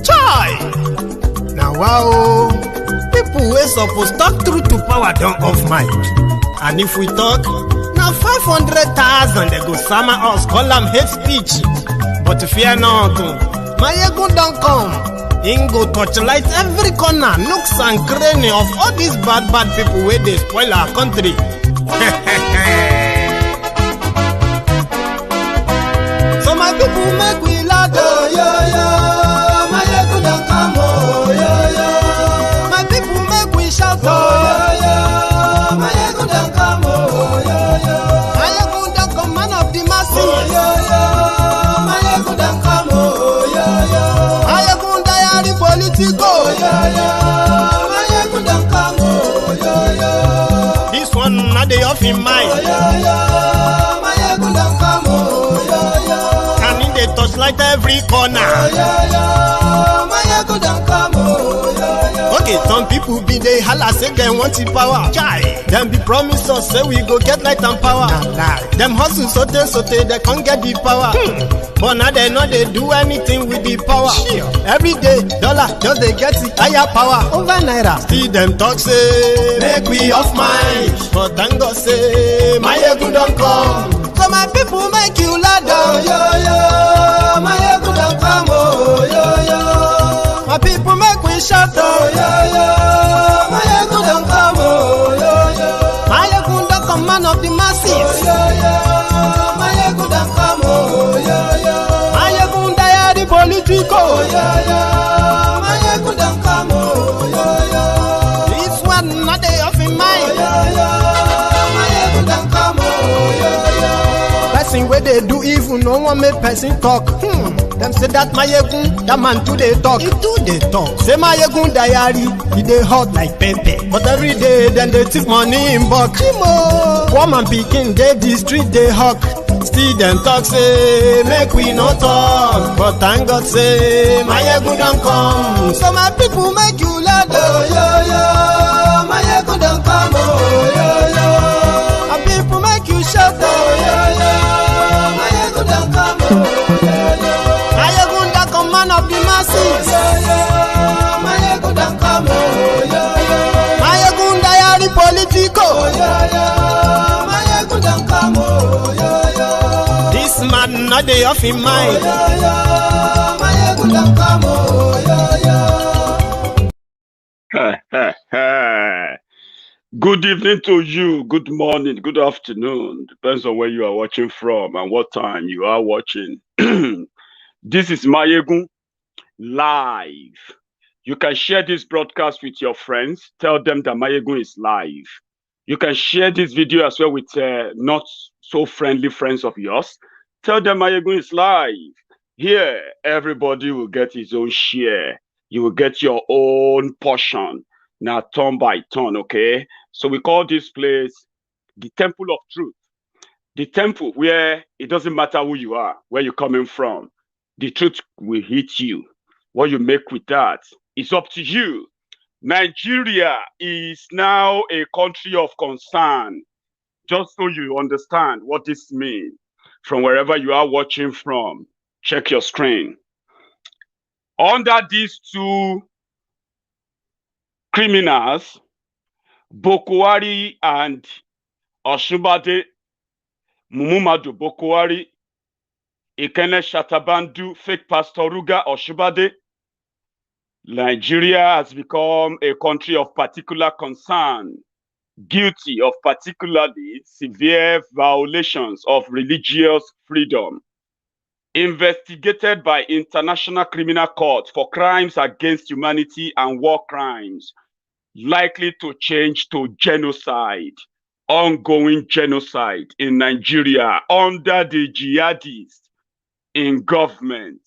Chai! Now wow, people wey suppose talk truth to power don't off mic. And if we talk, now 500,000 they go summer us, call them hate speech. But fear not, Maiyegun don't come. Him go torchlight every corner, nooks and cranny of all these bad people where they spoil our country. So my people make we laugh, oh, yo, yo. Maiyegun don't come, oh, yo, yo. My people make we shout, oh, yo, yo. Maiyegun don't come, oh, yo, yo. Maiyegun don't come, man of the masses, oh, yo, yo. Maiyegun don't come, oh, yo, yo. Maiyegun diary politico, oh, yo, yo. Maiyegun don't come, oh, yo, yo. This one not the off in mind, oh, yo, yo. Maiyegun don't come, oh, yo, yo. Can in the touchlight every corner, oh, yo, yo. Maiyegun don't come, oh, yo, yo. Okay, some people be they holla say they want the power. Chai, them be promise us say we go get light and power. Nah. Them hustle sote they can't get the power. But now they know they do anything with the power. Sure. Every day, dollar just they get the higher power over naira. Still them talk say make we off mind. But thank God say Maiyegun don't come. So my people make you laugh, oh, yo, yo. Maiyegun don't come, oh, yo, yo. My people make we shout, oh, yo, yo. Maiyegun don't come, oh, yo, yo. Maiyegun don't come, man of the masses, oh, yo, yo. Maiyegun don't come, oh, yo, yo. Maiyegun diary politico, oh, yo, yo. Maiyegun don't come, oh, yo, yo. This one not they off in mind, oh, yo, yo. Maiyegun don't come, oh, yo, yo. Person where they do evil, no one make person talk. Them say that Maiyegun, that man too they talk. He too they talk. Say Maiyegun diary, he they hot like pepper. But every day then they take money in bulk. Poor man picking, they the street they hawk. Still them talk say make we no talk. But thank God say Maiyegun don't come. So my people make you laugh, oh, yo, yo. Maiyegun don't come, oh, yo, yo. My people make you shout, oh, yo, yo. Maiyegun don't come, oh, yo, yo. Maiyegun don't come, man of the masses, oh, yo, yo. Maiyegun don't come, oh, yo, yo. Maiyegun diary politico, oh, yo, yo. Maiyegun don't come, oh, yo, yo. This man not they off in mind, oh, yo, yo. Maiyegun don't come, oh, yo, yo. Good evening to you, good morning, good afternoon. Depends on where you are watching from and what time you are watching. This is Maiyegun live. You can share this broadcast with your friends. Tell them that Maiyegun is live. You can share this video as well with not so friendly friends of yours. Tell them Maiyegun is live. Here, everybody will get his own share. You will get your own portion. Now, turn by turn, okay? So we call this place the Temple of Truth. The temple where it doesn't matter who you are, where you're coming from. The truth will hit you. What you make with that is up to you. Nigeria is now a country of concern. Just so you understand what this means. From wherever you are watching from, check your screen. Under these two criminals, Bokwari and Oshubade, Mumumadu Bokwari, Ikene Shatabandu, fake Pastor Ruga Oshubade, Nigeria has become a country of particular concern, guilty of particularly severe violations of religious freedom, investigated by International Criminal Court for crimes against humanity and war crimes, likely to change to genocide, ongoing genocide in Nigeria under the jihadists in government.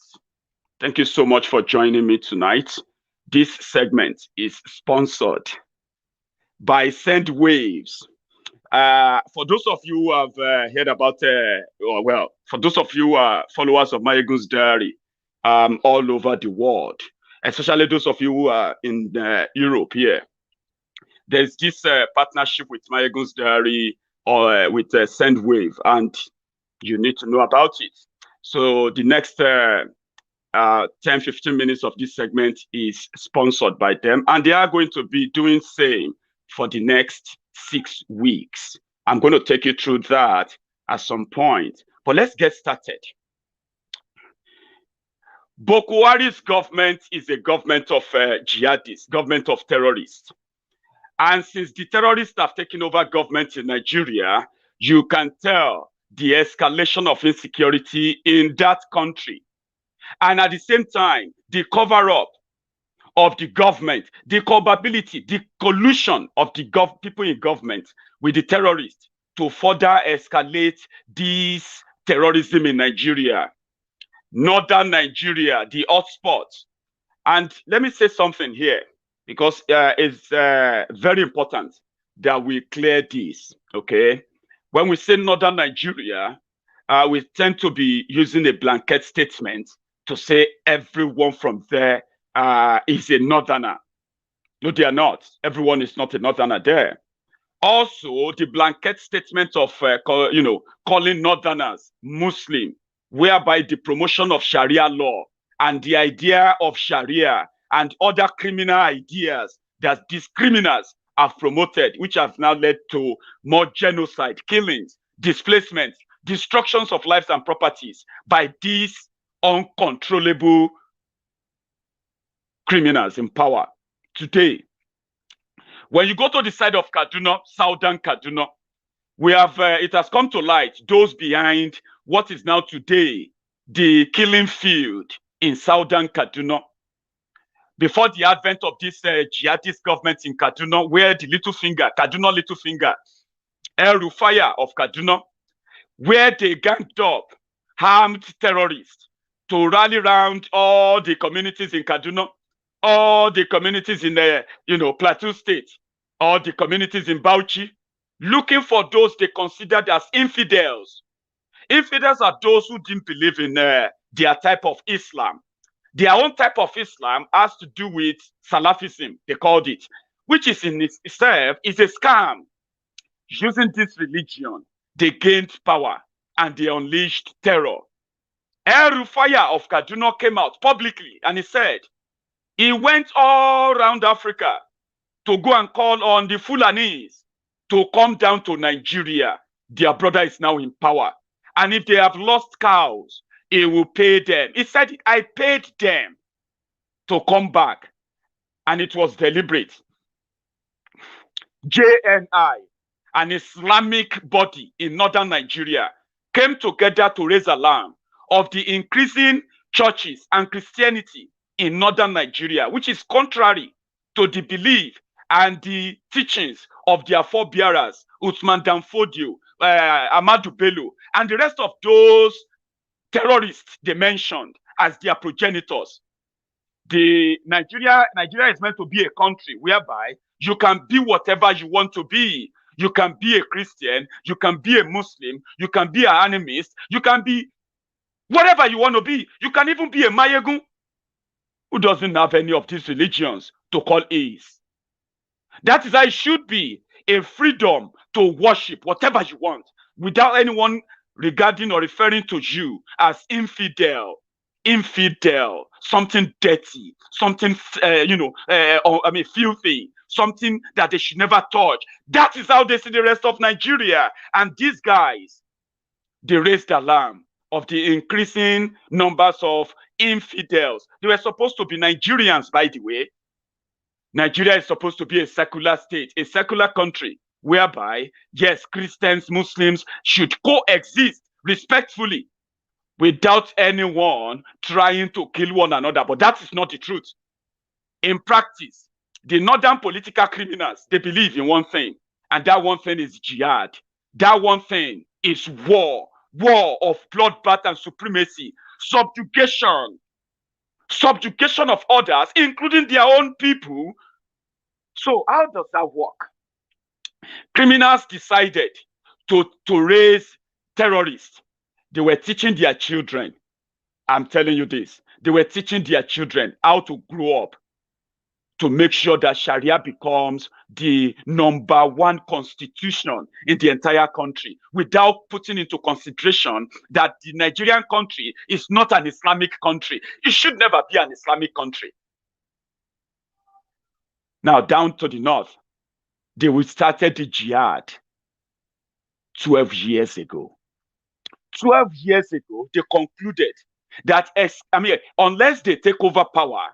Thank you so much for joining me tonight. This segment is sponsored by Send Waves. For those of you who have heard about, for those of you who are followers of Maiyegun's Diary all over the world, especially those of you who are in Europe here, there's this partnership with Maiyegun's Diary or with Send Wave, and you need to know about it. So the next 10-15 minutes of this segment is sponsored by them, and they are going to be doing same for the next 6 weeks. I'm going to take you through that at some point, but let's get started. Boko Haram's government is a government of jihadists, government of terrorists. And since the terrorists have taken over government in Nigeria, you can tell the escalation of insecurity in that country. And at the same time, the cover-up of the government, the culpability, the collusion of the people in government with the terrorists to further escalate this terrorism in Nigeria. Northern Nigeria, the hotspot. And let me say something here, because it's very important that we clear this, okay? When we say Northern Nigeria, we tend to be using a blanket statement to say everyone from there is a Northerner. No, they are not. Everyone is not a Northerner there. Also, the blanket statement of, calling Northerners Muslim, whereby the promotion of Sharia law and the idea of Sharia and other criminal ideas that these criminals have promoted, which have now led to more genocide, killings, displacements, destructions of lives and properties by these uncontrollable criminals in power today. When you go to the side of Kaduna, southern Kaduna, we have, it has come to light, those behind what is now today the killing field in southern Kaduna. Before the advent of this jihadist government in Kaduna, where the little finger, Kaduna little finger, El Rufaya of Kaduna, where they ganged up armed terrorists to rally around all the communities in Kaduna, all the communities in Plateau State, all the communities in Bauchi, looking for those they considered as infidels. Infidels are those who didn't believe in their type of Islam. Their own type of Islam has to do with Salafism, they called it, which is in itself is a scam. Using this religion, they gained power and they unleashed terror. El Rufaya of Kaduna came out publicly and he said he went all around Africa to go and call on the Fulanis to come down to Nigeria. Their brother is now in power. And if they have lost cows, he will pay them. He said, I paid them to come back. And it was deliberate. JNI, an Islamic body in northern Nigeria, came together to raise alarm of the increasing churches and Christianity in northern Nigeria, which is contrary to the belief and the teachings of their forebearers, Usman Dan Fodio, Ahmadu Bello, and the rest of those terrorists they mentioned as their progenitors. Nigeria is meant to be a country whereby you can be whatever you want to be. You can be a Christian, you can be a Muslim, you can be an animist, you can be whatever you want to be. You can even be a Maiyegun who doesn't have any of these religions to call his. That is how it should be, a freedom to worship whatever you want without anyone regarding or referring to you as infidel, something dirty, something, filthy, something that they should never touch. That is how they see the rest of Nigeria. And these guys, they raised the alarm of the increasing numbers of infidels. They were supposed to be Nigerians, by the way. Nigeria is supposed to be a secular state, a secular country, whereby, yes, Christians, Muslims should coexist respectfully without anyone trying to kill one another. But that is not the truth. In practice, the northern political criminals, they believe in one thing, and that one thing is jihad. That one thing is war of bloodbath and supremacy, subjugation of others, including their own people. So how does that work? Criminals decided to raise terrorists. They were teaching their children, I'm telling you this, they were teaching their children how to grow up to make sure that Sharia becomes the #1 constitution in the entire country, without putting into consideration that the Nigerian country is not an Islamic country. It should never be an Islamic country. Now, down to the north, they started the jihad 12 years ago. 12 years ago, they concluded that, unless they take over power,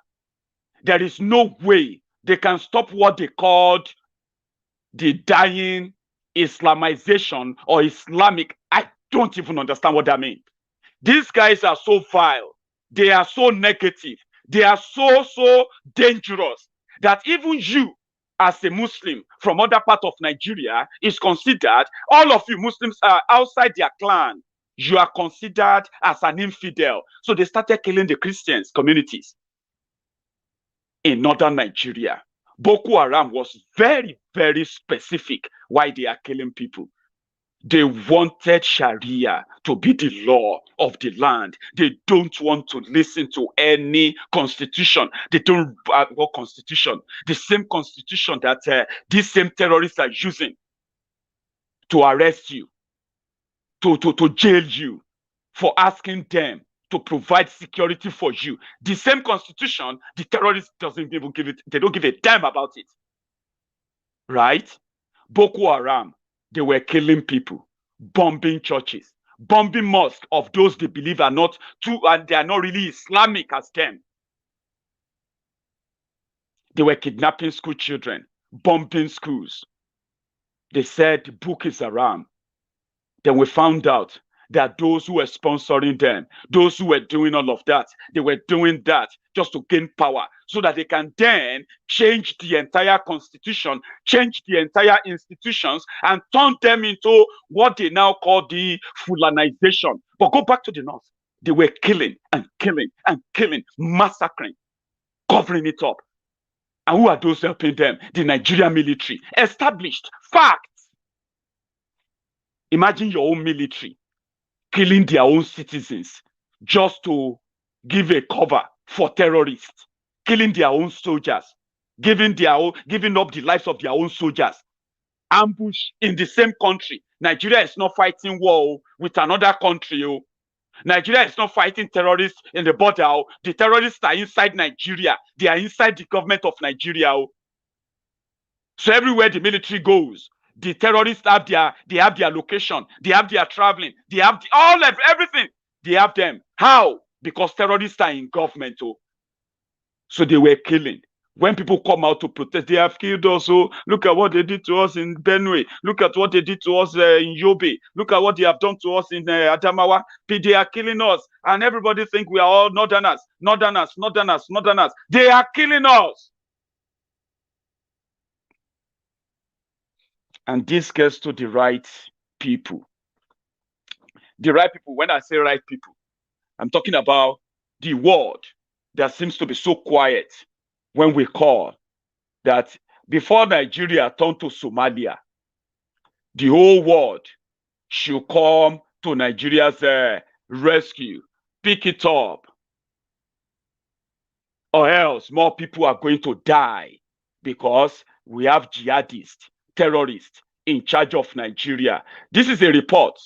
there is no way they can stop what they called the dying Islamization or Islamic. I don't even understand what that means. These guys are so vile. They are so negative. They are so dangerous that even you, as a Muslim from other part of Nigeria, is considered, all of you Muslims are outside their clan, you are considered as an infidel. So they started killing the Christians communities in northern Nigeria. Boko Haram was very, very specific why they are killing people. They wanted Sharia to be the law of the land. They don't want to listen to any constitution. They don't what constitution? The same constitution that these same terrorists are using to arrest you, to jail you for asking them to provide security for you. The same constitution, the terrorists doesn't even give it. They don't give a damn about it. Right? Boko Haram, they were killing people, bombing churches, bombing mosques of those they believe are not true, and they are not really Islamic as them. They were kidnapping school children, bombing schools. They said Boko Haram. Then we found out that those who were sponsoring them, those who were doing all of that, they were doing that just to gain power, so that they can then change the entire constitution, change the entire institutions, and turn them into what they now call the Fulanization. But go back to the north. They were killing and killing and killing, massacring, covering it up. And who are those helping them? The Nigerian military. Established facts. Imagine your own military killing their own citizens just to give a cover for terrorists, killing their own soldiers, giving up the lives of their own soldiers. Ambush in the same country. Nigeria is not fighting war with another country. Nigeria is not fighting terrorists in the border. The terrorists are inside Nigeria. They are inside the government of Nigeria. So everywhere the military goes, the terrorists have their location, they have their traveling, they have everything. They have them. How? Because terrorists are in government. So they were killing. When people come out to protest, they have killed us. Look at what they did to us in Benue. Look at what they did to us in Yobe. Look at what they have done to us in Adamawa. They are killing us. And everybody think we are all northerners. They are killing us. And this gets to the right people. The right people, when I say right people, I'm talking about the world that seems to be so quiet when we call that before Nigeria turned to Somalia, the whole world should come to Nigeria's rescue, pick it up, or else more people are going to die because we have jihadists, terrorists in charge of Nigeria. This is a report.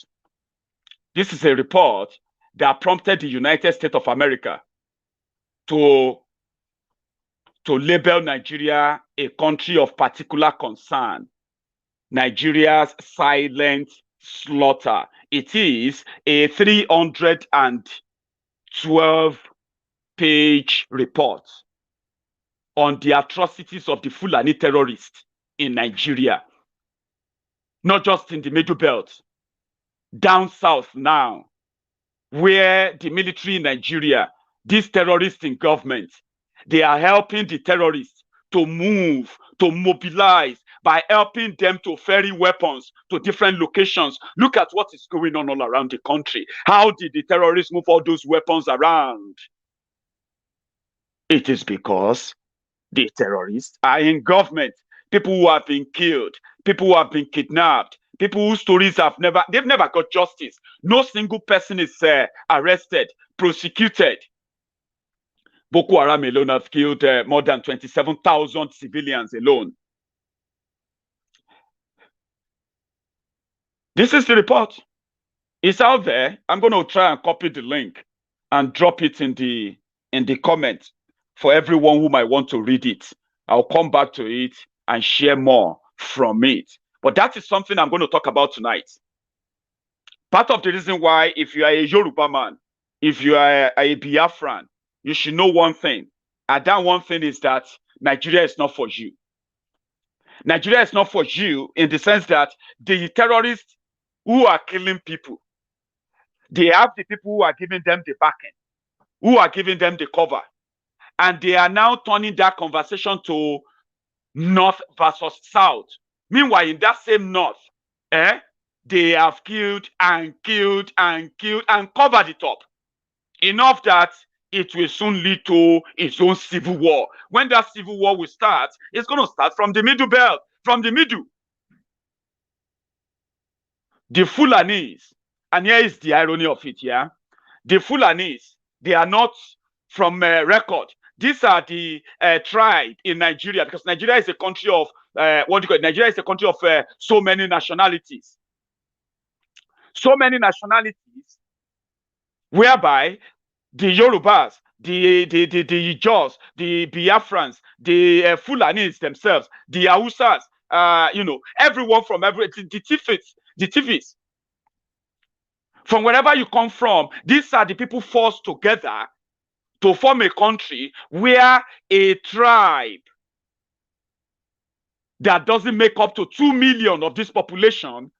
This is a report that prompted the United States of America to label Nigeria a country of particular concern. Nigeria's silent slaughter. It is a 312-page report on the atrocities of the Fulani terrorists in Nigeria, not just in the Middle Belt, down south now, where the military in Nigeria, these terrorists in government, they are helping the terrorists to move, to mobilize by helping them to ferry weapons to different locations. Look at what is going on all around the country. How did the terrorists move all those weapons around? It is because the terrorists are in government. People who have been killed, people who have been kidnapped, people whose stories they've never got justice. No single person is arrested, prosecuted. Boko Haram alone have killed more than 27,000 civilians alone. This is the report. It's out there. I'm going to try and copy the link and drop it in the comments for everyone who might want to read it. I'll come back to it and share more from it. But that is something I'm going to talk about tonight. Part of the reason why, if you are a Yoruba man, if you are a Biafran, you should know one thing. And that one thing is that Nigeria is not for you. Nigeria is not for you in the sense that the terrorists who are killing people, they have the people who are giving them the backing, who are giving them the cover. And they are now turning that conversation to North versus South. Meanwhile, in that same North, they have killed and killed and killed and covered it up. Enough that it will soon lead to its own civil war. When that civil war will start, it's going to start from the middle belt, from the middle. The Fulanis, and here is the irony of it, yeah? The Fulanis, they are not from record. These are the tribe in Nigeria, because Nigeria is a country of, Nigeria is a country of so many nationalities. So many nationalities, whereby the Yorubas, the Ijos, the Biafrans, the Fulanis themselves, the Hausas, everyone from the Tifis, from wherever you come from, these are the people forced together to form a country where a tribe that doesn't make up to 2 million of this population,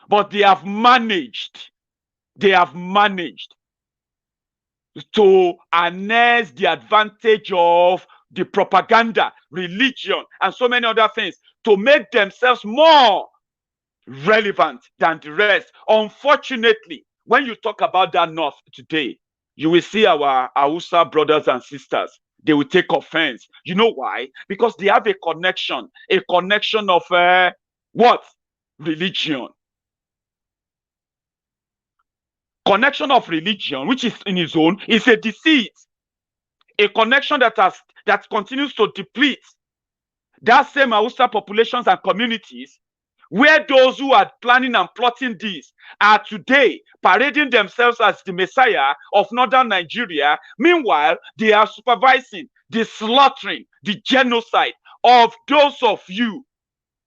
but they have managed to harness the advantage of the propaganda, religion, and so many other things to make themselves more relevant than the rest. Unfortunately, when you talk about that North today, you will see our Hausa brothers and sisters. They will take offense. You know why? Because they have a connection of what? Religion. Connection of religion, which is in its own, is a deceit. A connection that continues to deplete that same Hausa populations and communities, where those who are planning and plotting this are today parading themselves as the Messiah of northern Nigeria. Meanwhile, they are supervising the slaughtering, the genocide of those of you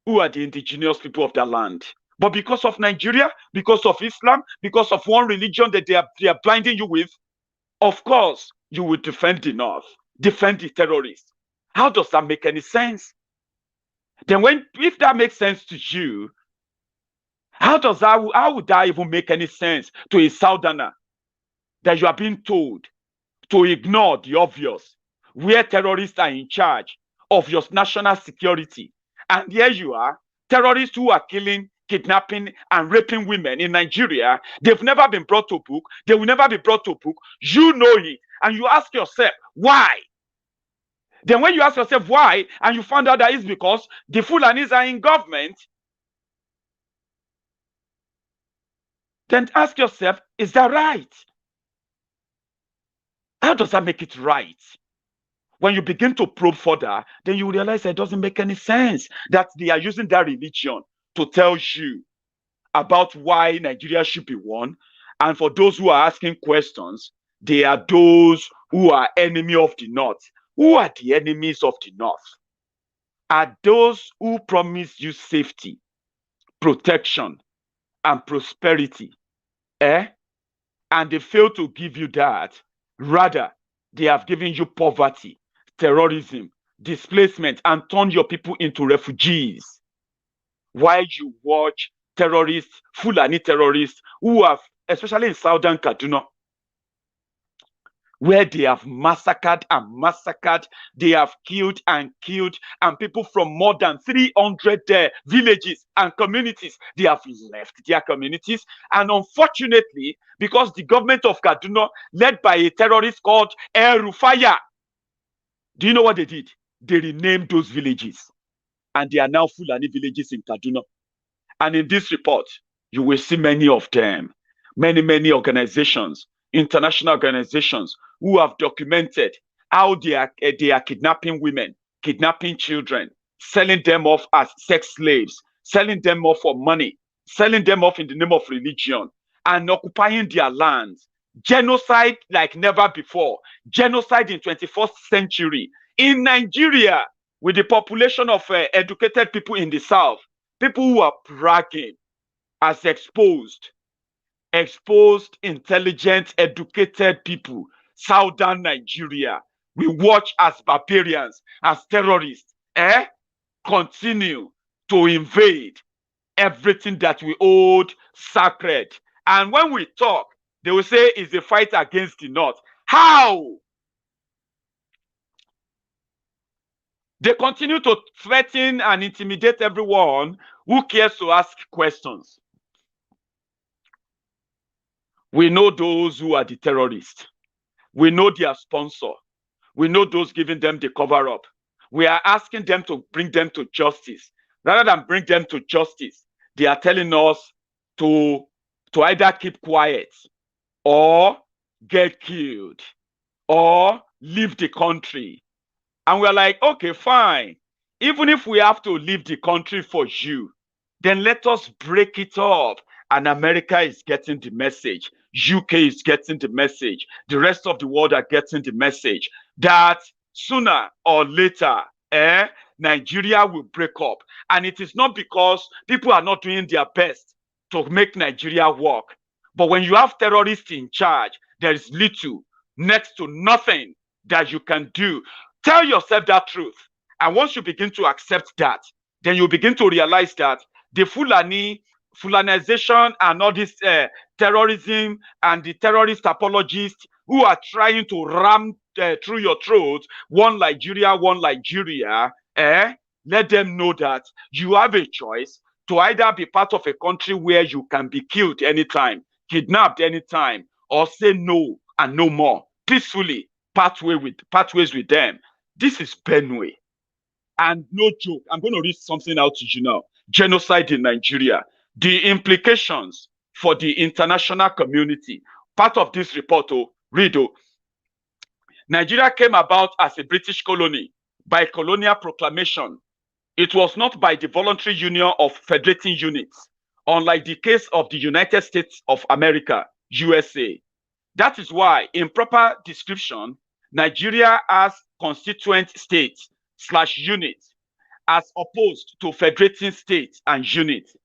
who are the indigenous people of that land. But because of Nigeria, because of Islam, because of one religion that they are blinding you with, of course, you will defend the North, defend the terrorists. How does that make any sense? Then if that makes sense to you, how would that even make any sense to a Southerner that you are being told to ignore the obvious, where terrorists are in charge of your national security? And here you are, terrorists who are killing, kidnapping, and raping women in Nigeria. They've never been brought to book. They will never be brought to book. You know it. And you ask yourself, why? Then when you ask yourself why, and you find out that it's because the Fulanis are in government, then ask yourself, is that right? How does that make it right? When you begin to probe further, then you realize that it doesn't make any sense that they are using that religion to tell you about why Nigeria should be one. And for those who are asking questions, they are those who are enemy of the North. Who are the enemies of the North? Are those who promise you safety, protection, and prosperity. And they fail to give you that. Rather, they have given you poverty, terrorism, displacement, and turned your people into refugees. While you watch terrorists, Fulani terrorists, who have, especially in southern Kaduna, where they have massacred, they have killed, and people from more than 300 villages and communities, they have left their communities. And unfortunately, because the government of Kaduna, led by a terrorist called El Rufaya, do you know what they did? They renamed those villages, and they are now Fulani villages in Kaduna. And in this report, you will see many of them, many organizations, international organizations, who have documented how they are kidnapping women, kidnapping children, selling them off as sex slaves, selling them off for money, selling them off in the name of religion, and occupying their lands. Genocide like never before. Genocide in 21st century. In Nigeria, with the population of educated people in the south, people who are bragging as exposed, intelligent, educated people, southern Nigeria, we watch as barbarians, as terrorists, continue to invade everything that we hold sacred. And when we talk, they will say it's a fight against the North. How? They continue to threaten and intimidate everyone who cares to ask questions. We know those who are the terrorists. We know their sponsor. We know those giving them the cover-up. We are asking them to bring them to justice. Rather than bring them to justice, they are telling us to either keep quiet or get killed or leave the country. And we're like, okay, fine. Even if we have to leave the country for you, then let us break it up. And America is getting the message. UK is getting the message. The rest of the world are getting the message that sooner or later, Nigeria will break up. And it is not because people are not doing their best to make Nigeria work. But when you have terrorists in charge, there is little, next to nothing that you can do. Tell yourself that truth. And once you begin to accept that, then you begin to realize that the Fulanization and all this terrorism and the terrorist apologists who are trying to ram through your throat, one Nigeria, let them know that you have a choice to either be part of a country where you can be killed anytime, kidnapped anytime, or say no and no more, peacefully part ways with them. This is Benue. And no joke, I'm going to read something out to you now. Genocide in Nigeria. The implications for the international community. Part of this report, Nigeria came about as a British colony by colonial proclamation. It was not by the voluntary union of federating units, unlike the case of the United States of America, USA. That is why, in proper description, Nigeria has constituent states / units as opposed to federating states and units.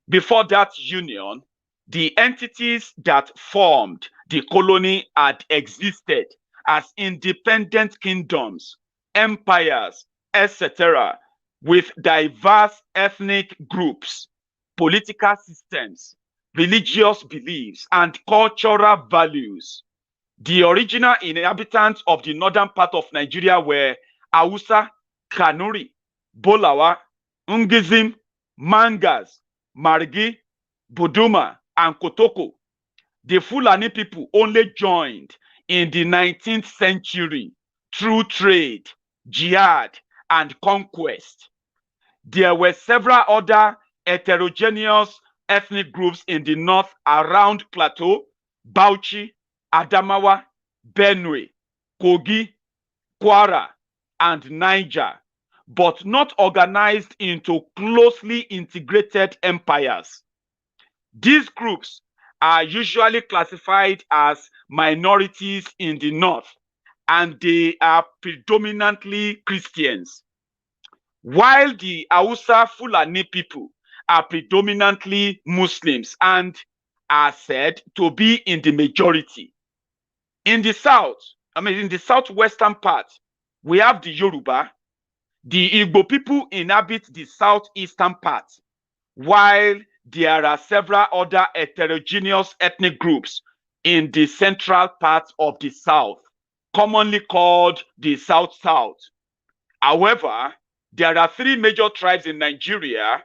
Before that union, the entities that formed the colony had existed as independent kingdoms, empires, etc., with diverse ethnic groups, political systems, religious beliefs, and cultural values. The original inhabitants of the northern part of Nigeria were Hausa, Kanuri, Bolawa, Ngizim, Mangas, Margi, Buduma, and Kotoko. The Fulani people only joined in the 19th century through trade, jihad, and conquest. There were several other heterogeneous ethnic groups in the north around Plateau, Bauchi, Adamawa, Benue, Kogi, Kwara, and Niger, but not organized into closely integrated empires. These groups are usually classified as minorities in the north, and they are predominantly Christians, while the Hausa Fulani people are predominantly Muslims and are said to be in the majority. In the south, in the southwestern part, we have the Yoruba. The Igbo people inhabit the southeastern part, while there are several other heterogeneous ethnic groups in the central part of the south, commonly called the South-South. However, there are three major tribes in Nigeria: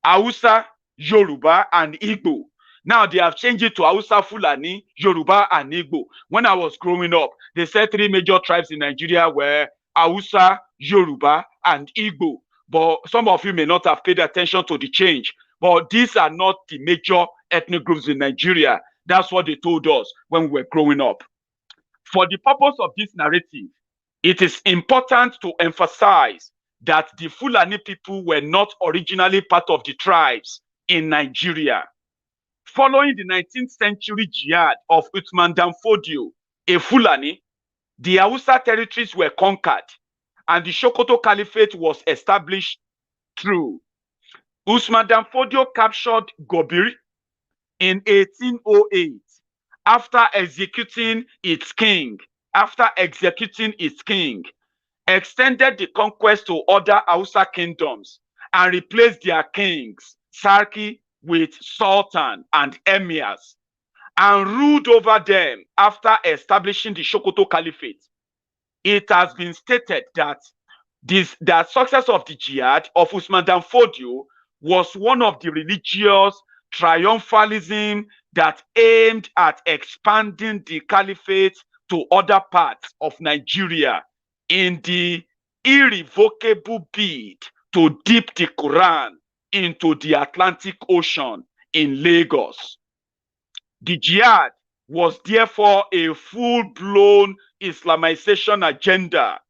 Hausa, Yoruba, and Igbo. Now they have changed it to Hausa, Fulani, Yoruba, and Igbo. When I was growing up, they said three major tribes in Nigeria were Hausa, Yoruba, and Igbo. But some of you may not have paid attention to the change. But these are not the major ethnic groups in Nigeria. That's what they told us when we were growing up. For the purpose of this narrative, It is important to emphasize that the Fulani people were not originally part of the tribes in Nigeria. Following the 19th century jihad of Uthman Dan Fodio, a Fulani, the Hausa territories were conquered and the Sokoto Caliphate was established through. Usman Dan Fodio captured Gobir in 1808 after executing its king, extended the conquest to other Hausa kingdoms and replaced their kings, Sarki, with Sultan and Emirs, and ruled over them after establishing the Sokoto Caliphate. It has been stated that the success of the jihad of Usman Dan Fodio was one of the religious triumphalism that aimed at expanding the caliphate to other parts of Nigeria in the irrevocable bid to dip the Quran into the Atlantic Ocean in Lagos. The jihad was therefore a full-blown Islamization agenda.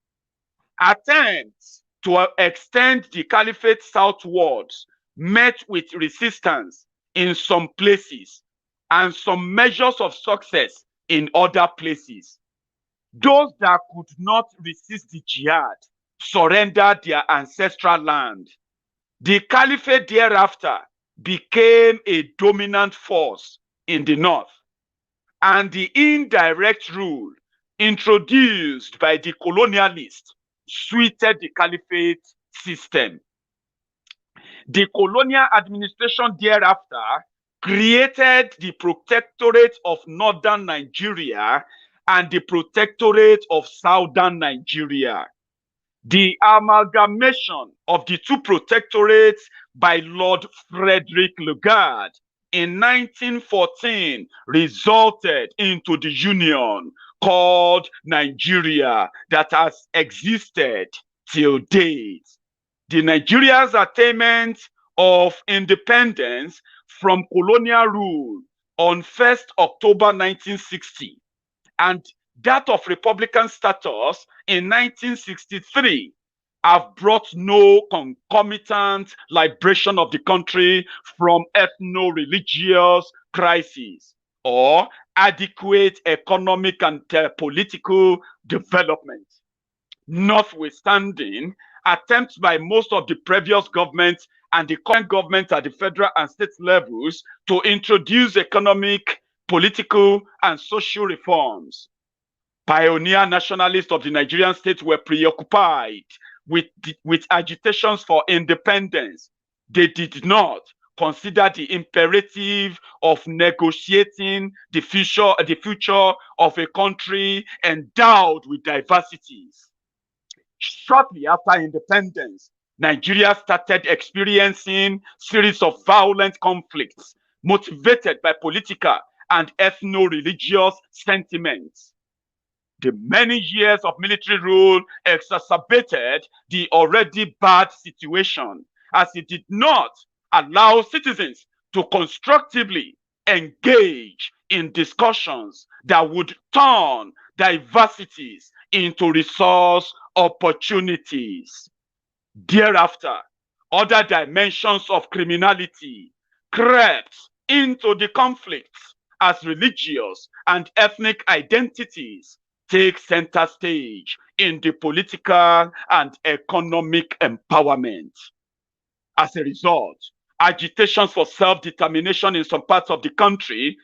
Attempts to extend the caliphate southwards met with resistance in some places and some measures of success in other places. Those that could not resist the jihad surrendered their ancestral land. The caliphate thereafter became a dominant force in the north, and the indirect rule introduced by the colonialists suited the caliphate system. The colonial administration thereafter created the Protectorate of Northern Nigeria and the Protectorate of Southern Nigeria. The amalgamation of the two protectorates by Lord Frederick Lugard in 1914 resulted into the union called Nigeria that has existed till date. The Nigeria's attainment of independence from colonial rule on 1st October 1960 and that of Republican status in 1963 have brought no concomitant liberation of the country from ethno-religious crises or adequate economic and political development. Notwithstanding attempts by most of the previous governments and the current government at the federal and state levels to introduce economic, political, and social reforms. Pioneer nationalists of the Nigerian state were preoccupied with agitations for independence. They did not consider the imperative of negotiating the future of a country endowed with diversities. Shortly after independence, Nigeria started experiencing series of violent conflicts motivated by political and ethno-religious sentiments. The many years of military rule exacerbated the already bad situation, as it did not allow citizens to constructively engage in discussions that would turn diversities into resource opportunities. Thereafter, other dimensions of criminality crept into the conflicts as religious and ethnic identities take center stage in the political and economic empowerment. As a result, agitations for self-determination in some parts of the country,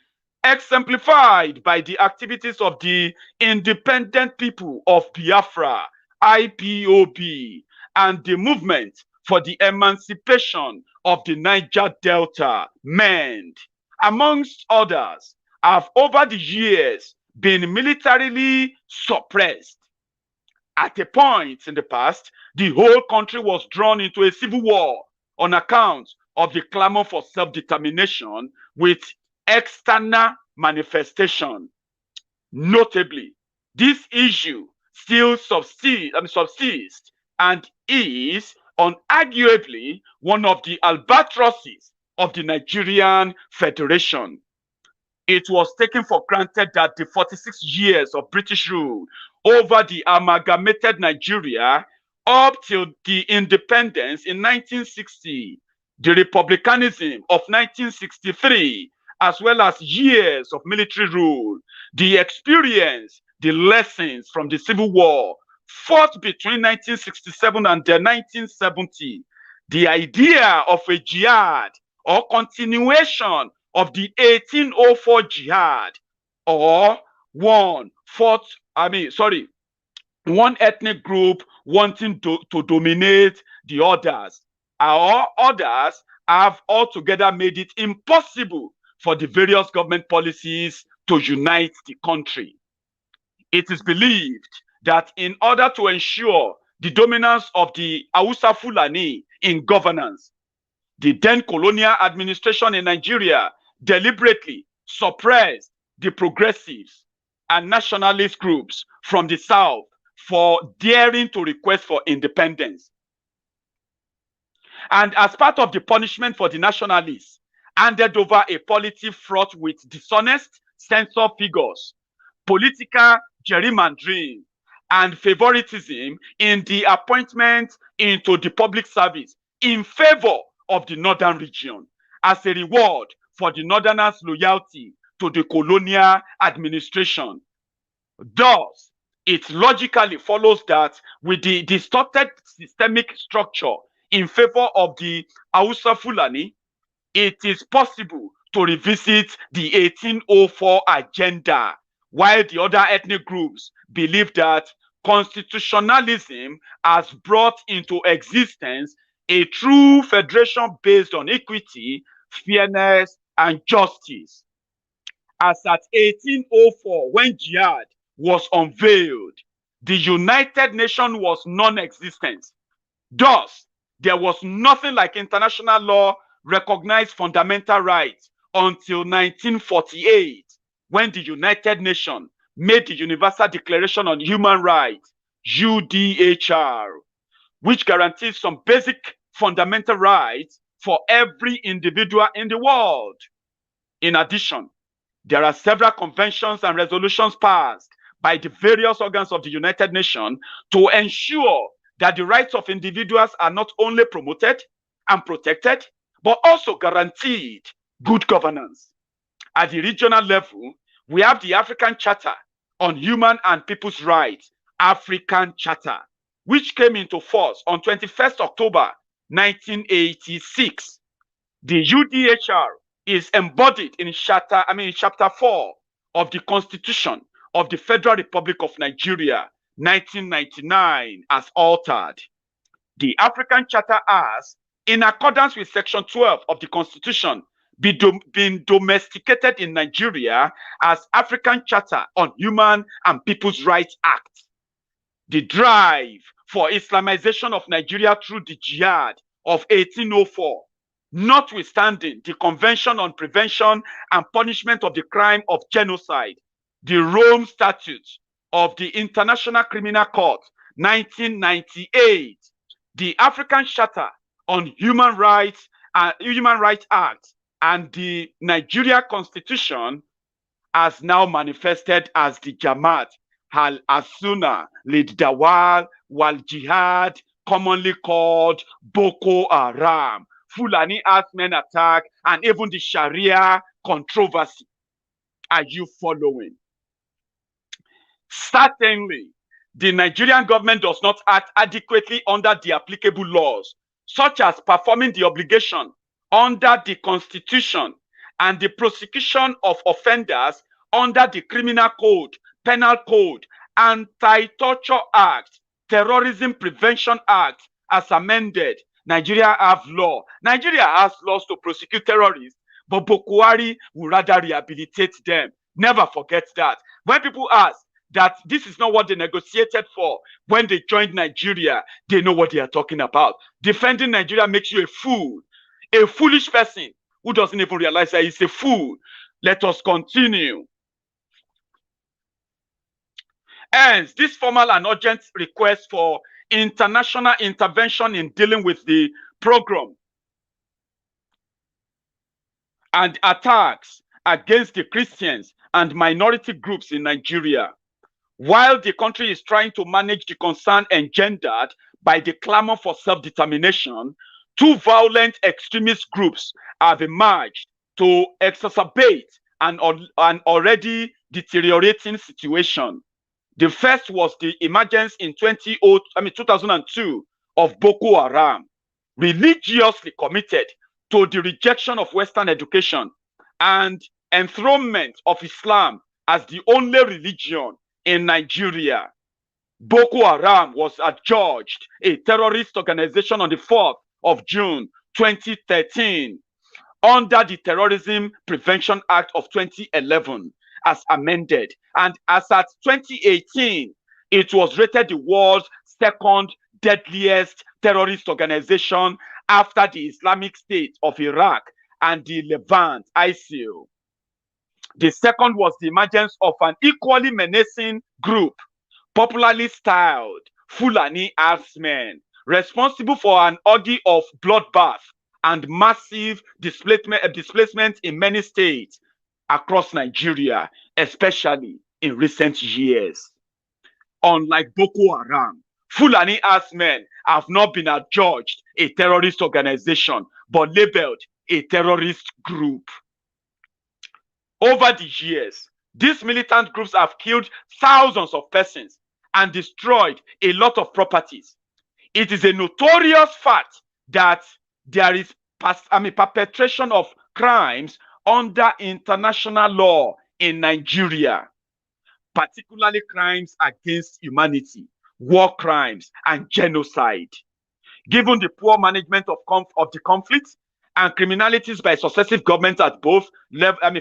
exemplified by the activities of the Independent People of Biafra, IPOB, and the movement for the emancipation of the Niger Delta, MEND, amongst others, have over the years been militarily suppressed. At a point in the past, the whole country was drawn into a civil war on account of the clamor for self-determination with external manifestation. Notably, this issue still subsists and is unarguably one of the albatrosses of the Nigerian Federation. It was taken for granted that the 46 years of British rule over the amalgamated Nigeria up till the independence in 1960, the republicanism of 1963, as well as years of military rule, the experience, the lessons from the Civil War fought between 1967 and 1970, the idea of a jihad or continuation of the 1804 jihad, or one ethnic group wanting to dominate the others, or others have altogether made it impossible for the various government policies to unite the country. It is believed that in order to ensure the dominance of the Hausa Fulani in governance, the then colonial administration in Nigeria deliberately suppressed the progressives and nationalist groups from the South for daring to request for independence. And as part of the punishment for the nationalists, handed over a polity fraught with dishonest censor figures, political gerrymandering, and favoritism in the appointment into the public service in favor of the northern region as a reward for the northerners' loyalty to the colonial administration. Thus, it logically follows that with the distorted systemic structure in favor of the Hausa Fulani, it is possible to revisit the 1804 agenda, while the other ethnic groups believe that constitutionalism has brought into existence a true federation based on equity, fairness, and justice. As at 1804, when jihad was unveiled, the United Nations was non-existent. Thus, there was nothing like international law recognized fundamental rights until 1948, when the United Nations made the Universal Declaration on Human Rights, UDHR, which guarantees some basic fundamental rights for every individual in the world. In addition, there are several conventions and resolutions passed by the various organs of the United Nations to ensure that the rights of individuals are not only promoted and protected, but also guaranteed good governance. At the regional level, we have the African Charter on Human and People's Rights, African Charter, which came into force on 21st October 1986. The UDHR is embodied in Chapter 4 of the Constitution of the Federal Republic of Nigeria, 1999, as altered. The African Charter has, in accordance with Section 12 of the Constitution, been domesticated in Nigeria as African Charter on Human and People's Rights Act. The drive for Islamization of Nigeria through the jihad of 1804, notwithstanding the Convention on Prevention and Punishment of the Crime of Genocide, the Rome Statute of the International Criminal Court, 1998, the African Charter on Human Rights Act, and the Nigeria Constitution has now manifested as the Jamaat al-Asuna Lid-Dawal wal-Jihad, commonly called Boko Haram, Fulani Herdsmen attack, and even the Sharia controversy. Are you following? Certainly, the Nigerian government does not act adequately under the applicable laws, such as performing the obligation under the Constitution and the prosecution of offenders under the Criminal Code, Penal Code, Anti-Torture Act, Terrorism Prevention Act, as amended. Nigeria has laws to prosecute terrorists, but Boko Haram will rather rehabilitate them. Never forget that. When people ask that this is not what they negotiated for when they joined Nigeria, they know what they are talking about. Defending Nigeria makes you a fool, a foolish person who doesn't even realize that he's a fool. Let us continue. Hence, this formal and urgent request for international intervention in dealing with the program and attacks against the Christians and minority groups in Nigeria. While the country is trying to manage the concern engendered by the clamor for self-determination, two violent extremist groups have emerged to exacerbate an already deteriorating situation. The first was the emergence in 2002 of Boko Haram, religiously committed to the rejection of Western education and enthronement of Islam as the only religion in Nigeria. Boko Haram was adjudged a terrorist organization on the 4th of June 2013 under the Terrorism Prevention Act of 2011 as amended. And as at 2018, it was rated the world's second deadliest terrorist organization after the Islamic State of Iraq and the Levant, ISIL. The second was the emergence of an equally menacing group, popularly styled Fulani herdsmen, responsible for an orgy of bloodbath and massive displacement in many states across Nigeria, especially in recent years. Unlike Boko Haram, Fulani herdsmen have not been adjudged a terrorist organization, but labeled a terrorist group. Over the years, these militant groups have killed thousands of persons and destroyed a lot of properties. It is a notorious fact that there is perpetration of crimes under international law in Nigeria, particularly crimes against humanity, war crimes, and genocide. Given the poor management of the conflict and criminalities by successive governments at both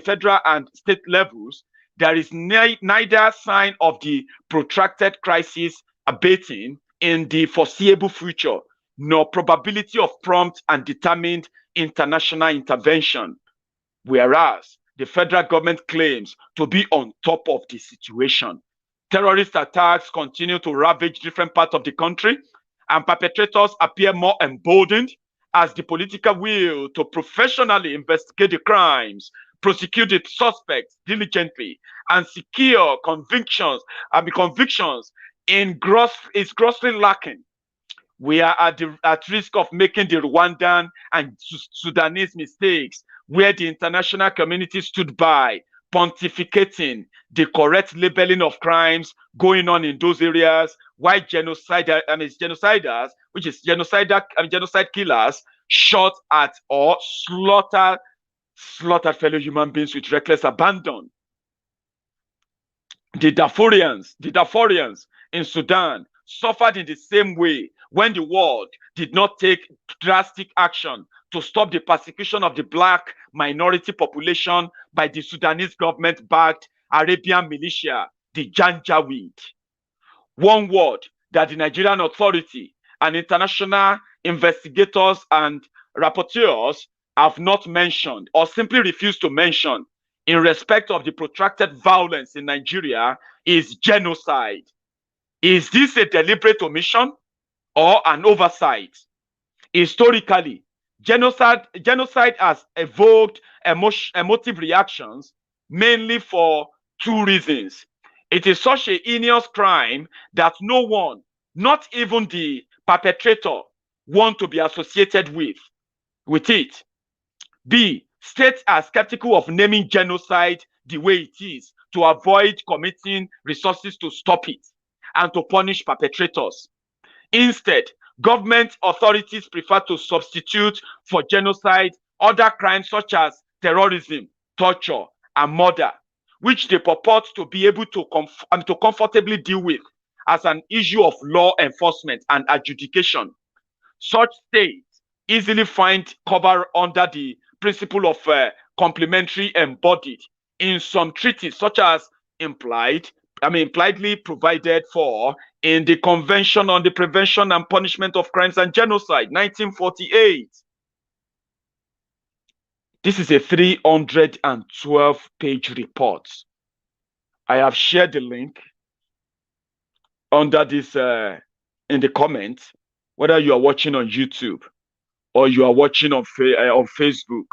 federal and state levels, there is neither sign of the protracted crisis abating in the foreseeable future, nor probability of prompt and determined international intervention. Whereas the federal government claims to be on top of the situation. Terrorist attacks continue to ravage different parts of the country, and perpetrators appear more emboldened as the political will to professionally investigate the crimes, prosecute the suspects diligently, and secure convictions is grossly lacking. We are at risk of making the Rwandan and Sudanese mistakes, where the international community stood by, pontificating the correct labeling of crimes going on in those areas, while genociders, which is genocide killers, shot at or slaughtered fellow human beings with reckless abandon. The Darfurians in Sudan suffered in the same way when the world did not take drastic action to stop the persecution of the black minority population by the Sudanese government-backed Arabian militia, the Janjaweed. One word that the Nigerian Authority and international investigators and rapporteurs have not mentioned or simply refused to mention in respect of the protracted violence in Nigeria is genocide. Is this a deliberate omission or an oversight? Historically, genocide has evoked emotive reactions mainly for two reasons. It is such a heinous crime that no one, not even the perpetrator, want to be associated with it. B, states are skeptical of naming genocide the way it is to avoid committing resources to stop it and to punish perpetrators. Instead, government authorities prefer to substitute for genocide other crimes such as terrorism, torture, and murder, which they purport to be able to comfortably deal with as an issue of law enforcement and adjudication. Such states easily find cover under the principle of complementary embodied in some treaties, such as impliedly provided for in the Convention on the Prevention and Punishment of Crimes and Genocide, 1948. This is a 312-page report. I have shared the link under this in the comments, whether you are watching on YouTube or you are watching on Facebook.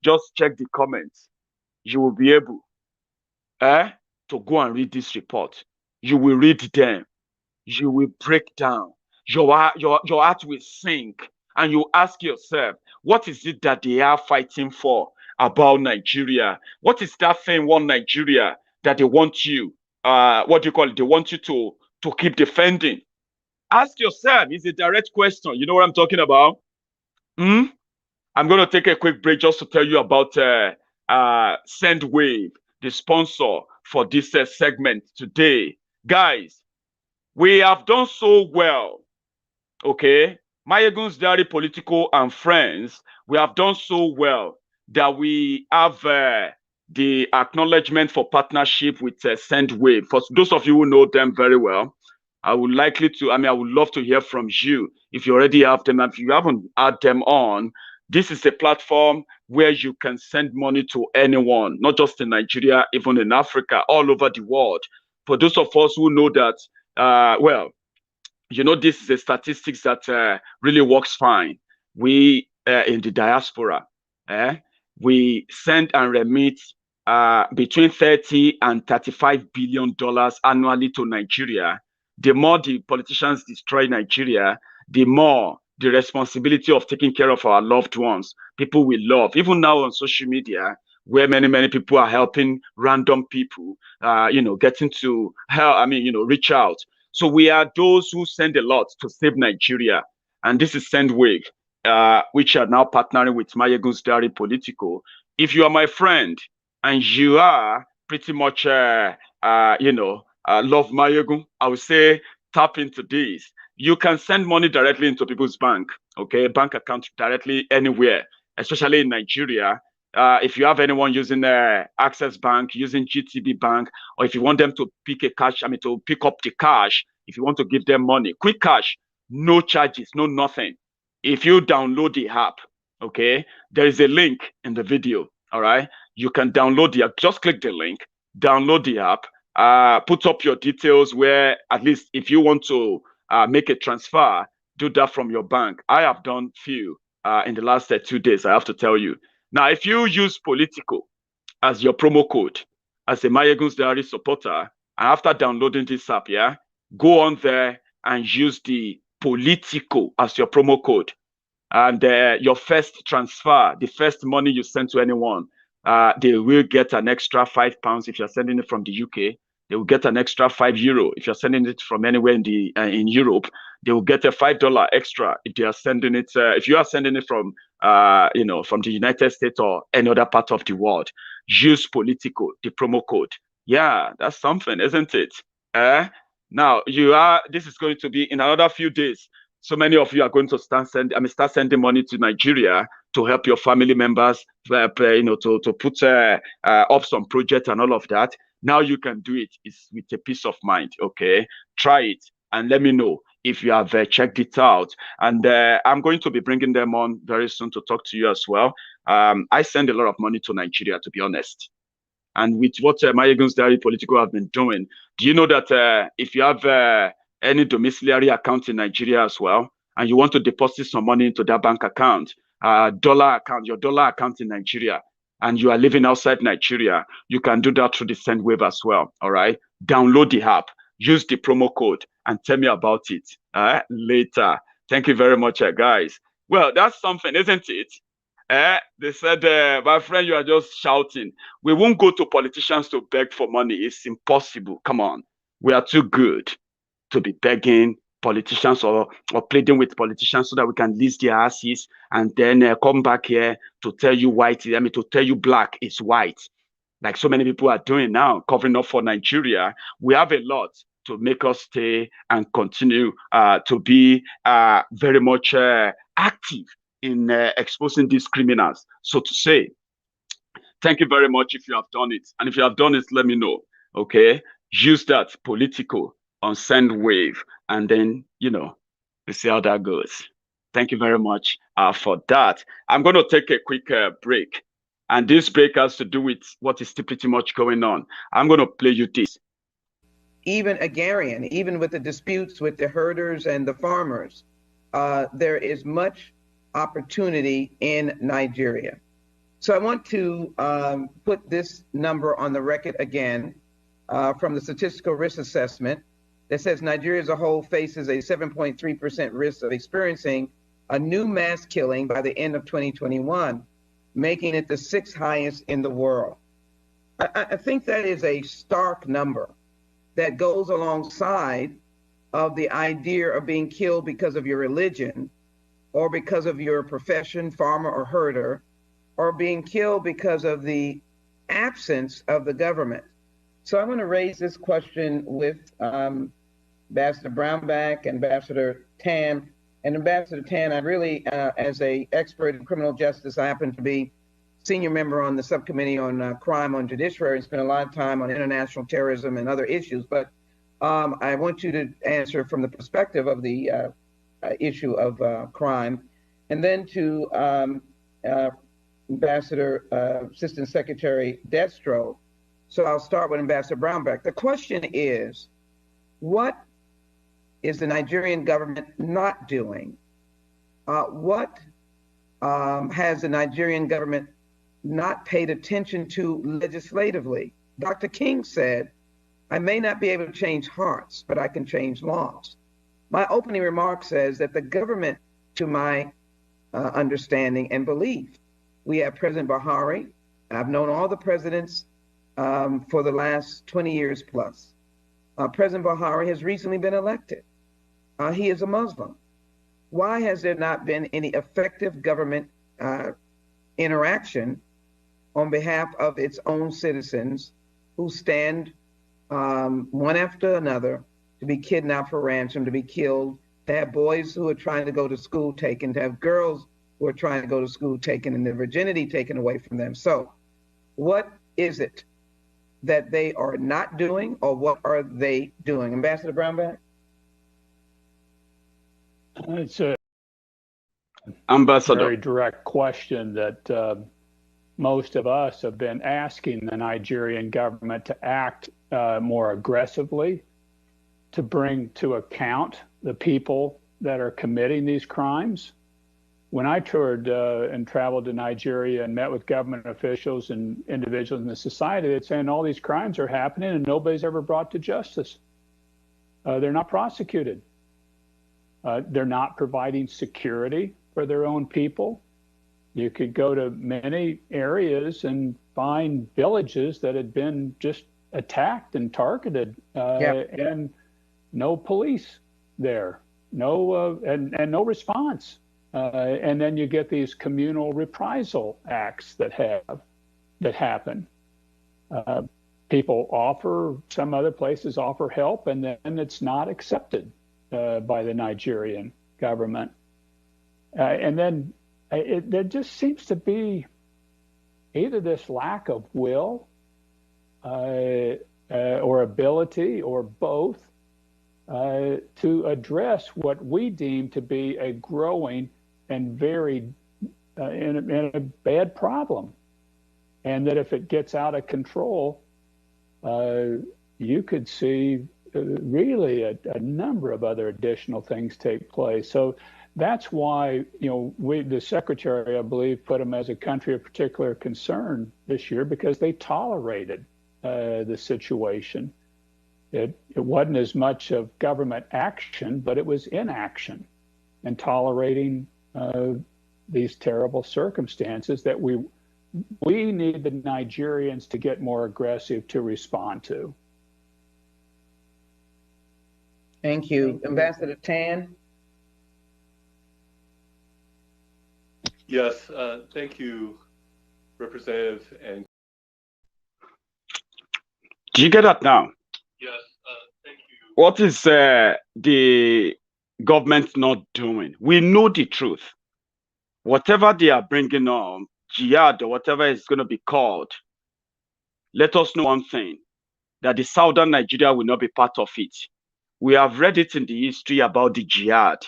Just check the comments. You will be able to go and read this report. You will read them. You will break down. Your heart will sink. And you ask yourself, what is it that they are fighting for about Nigeria? What is that thing, one Nigeria, that they want you, what do you call it? They want you to keep defending. Ask yourself, it's a direct question. You know what I'm talking about? Hmm? I'm going to take a quick break just to tell you about Sendwave, the sponsor for this segment today. Guys, we have done so well, okay? Maiyegun's Diary Political and Friends, we have done so well that we have the acknowledgement for partnership with Sendwave. For those of you who know them very well, I would love to hear from you if you already have them. And if you haven't had them on, this is a platform where you can send money to anyone, not just in Nigeria, even in Africa, all over the world. For those of us who know that, this is a statistics that really works fine. We in the diaspora, we send and remit between 30 and $35 billion annually to Nigeria. The more the politicians destroy Nigeria, the more the responsibility of taking care of our loved ones, people we love, even now on social media, where many people are helping random people, getting to help, reach out. So we are those who send a lot to save Nigeria. And this is Sendwave, which are now partnering with Maiyegun's Diary Political. If you are my friend and you are pretty much, love Maiyegun, I would say tap into this. You can send money directly into people's bank, okay? Bank account directly anywhere, especially in Nigeria. If you have anyone using Access Bank, using GTB Bank, or if you want them to pick up the cash, if you want to give them money, quick cash, no charges, no nothing. If you download the app, okay, there is a link in the video, all right? You can download the app, just click the link, download the app, put up your details where, at least if you want to make a transfer, do that from your bank. I have done few in the last 2 days, I have to tell you. Now, if you use political as your promo code, as a Maiyegun's Diary supporter, and after downloading this app, go on there and use the political as your promo code. And your first transfer, the first money you send to anyone, they will get an extra £5 if you're sending it from the UK. They will get an extra €5 if you're sending it from anywhere in Europe. They will get a $5 extra if they are sending it. If you are sending it from from the United States or any other part of the world. Use political, the promo code. Yeah, that's something, isn't it? Now this is going to be in another few days. So many of you are going to start sending money to Nigeria to help your family members, to put up some project and all of that. Now you can do it. It's with a peace of mind. Okay, try it and let me know if you have checked it out. And I'm going to be bringing them on very soon to talk to you as well. I send a lot of money to Nigeria, to be honest. And with what Maiyegun's Diary Political have been doing, do you know that if you have any domiciliary account in Nigeria as well, and you want to deposit some money into that bank account, your dollar account in Nigeria, and you are living outside Nigeria, you can do that through the Sendwave as well. All right. Download the app, use the promo code, and tell me about it later. Thank you very much, guys. Well, that's something, isn't it? They said, my friend, you are just shouting. We won't go to politicians to beg for money. It's impossible. Come on. We are too good to be begging politicians or pleading with politicians so that we can list their asses and then come back here to tell you to tell you black is white. Like so many people are doing now, covering up for Nigeria. We have a lot to make us stay and continue to be very much active in exposing these criminals, so to say. Thank you very much if you have done it. And if you have done it, let me know. Okay? Use that political on Sendwave, and then, we see how that goes. Thank you very much for that. I'm going to take a quick break. And this break has to do with what is still pretty much going on. I'm going to play you this. Even agrarian, even with the disputes with the herders and the farmers, there is much opportunity in Nigeria. So I want to put this number on the record again. from the Statistical Risk Assessment that says Nigeria as a whole faces a 7.3% risk of experiencing a new mass killing by the end of 2021, making it the 6th highest in the world. I think that is a stark number that goes alongside of the idea of being killed because of your religion or because of your profession, farmer or herder, or being killed because of the absence of the government. So I'm going to raise this question with Ambassador Brownback, Ambassador Tan. And Ambassador Tan, I really, as an expert in criminal justice, I happen to be senior member on the subcommittee on crime on judiciary and spent a lot of time on international terrorism and other issues. But I want you to answer from the perspective of the issue of crime. And then to Ambassador Assistant Secretary Destro. So I'll start with Ambassador Brownback. The question is, what is the Nigerian government not doing? What has the Nigerian government not paid attention to legislatively? Dr. King said, I may not be able to change hearts, but I can change laws. My opening remark says that the government, to my understanding and belief, we have President Buhari. I've known all the presidents for the last 20 years plus. President Buhari has recently been elected. He is a Muslim. Why has there not been any effective government interaction on behalf of its own citizens who stand one after another to be kidnapped for ransom, to be killed, to have boys who are trying to go to school taken, to have girls who are trying to go to school taken and their virginity taken away from them? So what is it that they are not doing, or what are they doing? Ambassador Brownback? It's a Ambassador. very direct question that most of us have been asking the Nigerian government to act more aggressively, to bring to account the people that are committing these crimes. When I toured and traveled to Nigeria and met with government officials and individuals in the society, they're saying all these crimes are happening and nobody's ever brought to justice. They're not prosecuted. They're not providing security for their own people. You could go to many areas and find villages that had been just attacked and targeted, and no police there, and no response. And then you get these communal reprisal acts that happen. People offer, some other places offer help, and then it's not accepted by the Nigerian government. And then there just seems to be either this lack of will or ability, or both, to address what we deem to be a growing and very in a bad problem. And that if it gets out of control, you could see really a number of other additional things take place. So that's why, the secretary, I believe, put them as a country of particular concern this year, because they tolerated the situation. It wasn't as much of government action, but it was inaction and tolerating these terrible circumstances that we need the Nigerians to get more aggressive to respond to. Thank you. Ambassador Tan? Yes, thank you, Representative. And Do you get that now? yes, thank you. What is the government not doing? We know the truth. Whatever they are bringing on, jihad or whatever it's going to be called, let us know one thing, that the southern Nigeria will not be part of it. We have read it in the history about the jihad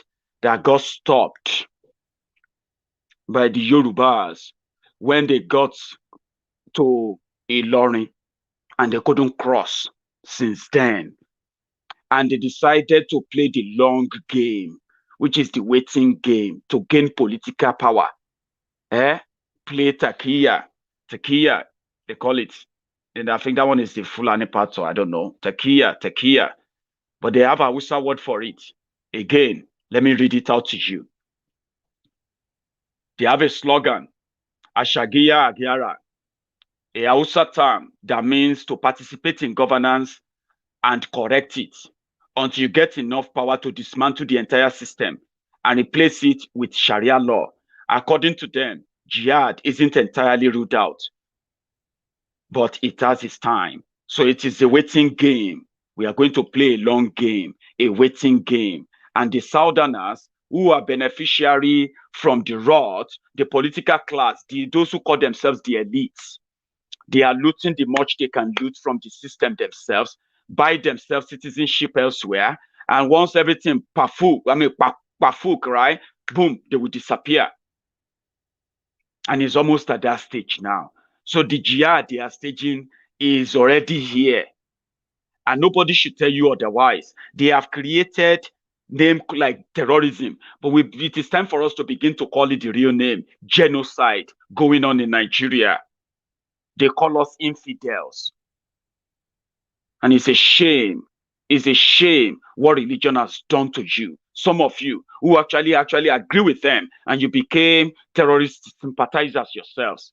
that got stopped by the Yorubas when they got to Ilorin, and they couldn't cross since then. And they decided to play the long game, which is the waiting game, to gain political power. Play takia, they call it. And I think that one is the Fulani part, so I don't know. Tequila. But they have a Hausa word for it. Again, let me read it out to you. They have a slogan, Ashagiya Agiara, a Hausa term that means to participate in governance and correct it until you get enough power to dismantle the entire system and replace it with Sharia law. According to them, jihad isn't entirely ruled out, but it has its time. So it is a waiting game. We are going to play a long game, a waiting game. And the Southerners who are beneficiary from the rot, the political class, those who call themselves the elites, they are looting the much they can loot from the system themselves, buy themselves citizenship elsewhere. And once everything pafuk, right? Boom, they will disappear. And it's almost at that stage now. So the jihad they are staging is already here. And nobody should tell you otherwise. They have created name like terrorism, but it is time for us to begin to call it the real name, genocide going on in Nigeria. They call us infidels. And it's a shame. It's a shame what religion has done to you. Some of you who actually agree with them and you became terrorist sympathizers yourselves.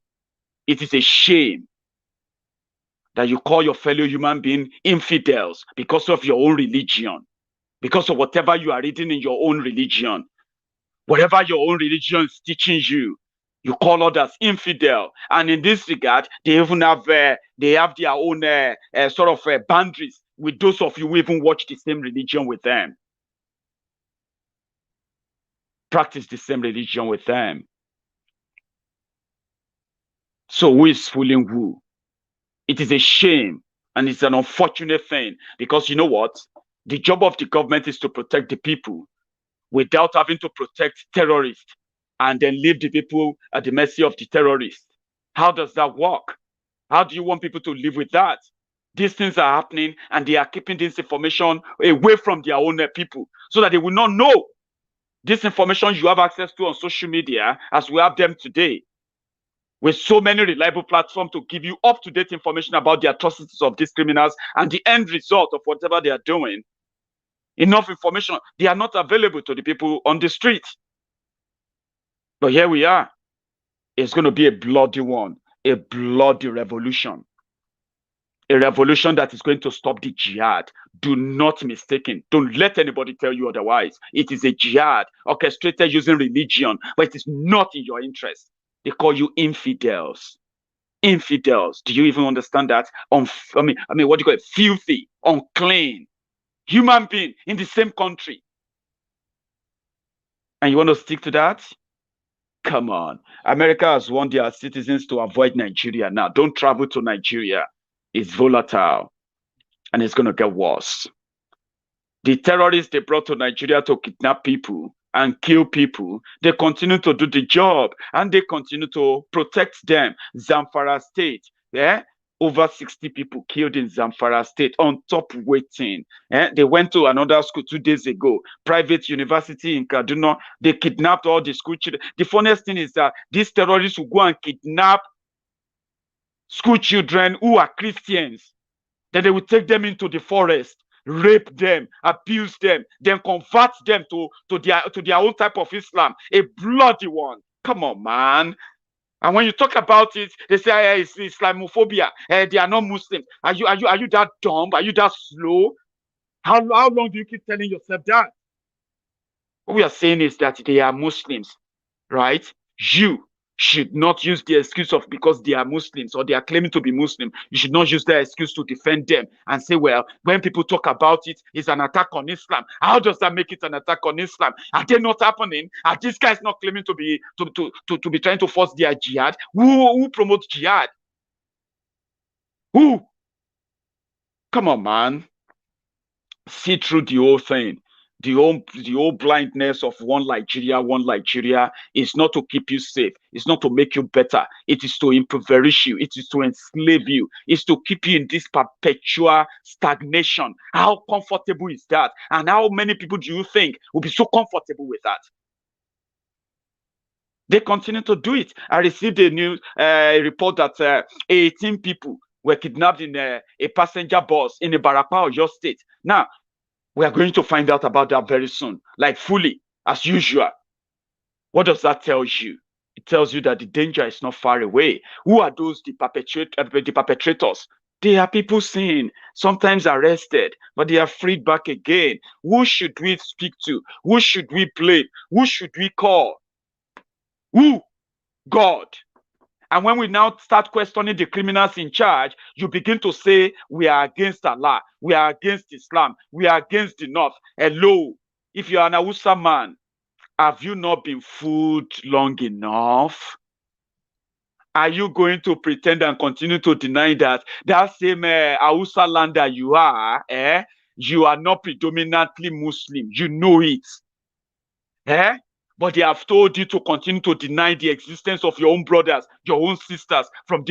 It is a shame that you call your fellow human being infidels because of your own religion, because of whatever you are reading in your own religion, whatever your own religion is teaching you. You call others infidel, and in this regard, they even have their own sort of boundaries with those of you who even watch the same religion with them, practice the same religion with them. So who is fooling who? It is a shame, and it's an unfortunate thing, because you know what? The job of the government is to protect the people without having to protect terrorists and then leave the people at the mercy of the terrorists. How does that work? How do you want people to live with that? These things are happening, and they are keeping this information away from their own people so that they will not know this information you have access to on social media as we have them today, with so many reliable platforms to give you up-to-date information about the atrocities of these criminals and the end result of whatever they are doing. Enough information. They are not available to the people on the street. But here we are. It's going to be a bloody one, a bloody revolution. A revolution that is going to stop the jihad. Do not mistake it. Don't let anybody tell you otherwise. It is a jihad orchestrated using religion, but it is not in your interest. They call you infidels. Infidels. Do you even understand that? What do you call it? Filthy, unclean, human being in the same country. And you want to stick to that? Come on. America has warned their citizens to avoid Nigeria now. Don't travel to Nigeria. It's volatile. And it's going to get worse. The terrorists they brought to Nigeria to kidnap people and kill people, they continue to do the job and they continue to protect them. Zamfara State, over 60 people killed in Zamfara State on top waiting. They went to another school 2 days ago, private university in Kaduna. They kidnapped all the school children. The funniest thing is that these terrorists will go and kidnap school children who are Christians. Then they will take them into the forest, rape them, abuse them, then convert them to their own type of Islam, a bloody one. Come on, man. And when you talk about it, they say it's Islamophobia. They are not Muslims. Are you that dumb? Are you that slow? How long do you keep telling yourself that? What we are saying is that they are Muslims, right? You should not use the excuse of because they are Muslims or they are claiming to be Muslim. You should not use that excuse to defend them and say, well, when people talk about it, it's an attack on Islam. How does that make it an attack on Islam? Are they not happening? Are these guys not claiming to be trying to force their jihad? Who promotes jihad? Who? Come on, man. See through the whole thing. The whole blindness of one Nigeria is not to keep you safe. It's not to make you better. It is to impoverish you. It is to enslave you. It's to keep you in this perpetual stagnation. How comfortable is that? And how many people do you think will be so comfortable with that? They continue to do it. I received a news report that 18 people were kidnapped in a passenger bus in Ibarapa, Oyo State. Now, we are going to find out about that very soon, like fully, as usual. What does that tell you? It tells you that the danger is not far away. Who are those, the perpetrators? They are people seen, sometimes arrested, but they are freed back again. Who should we speak to? Who should we blame? Who should we call? Who? God. And when we now start questioning the criminals in charge, you begin to say, we are against Allah, we are against Islam, we are against the North. Hello, if you are an Hausa man, have you not been fooled long enough? Are you going to pretend and continue to deny that same Hausa land that you are, you are not predominantly Muslim? You know it. But they have told you to continue to deny the existence of your own brothers, your own sisters from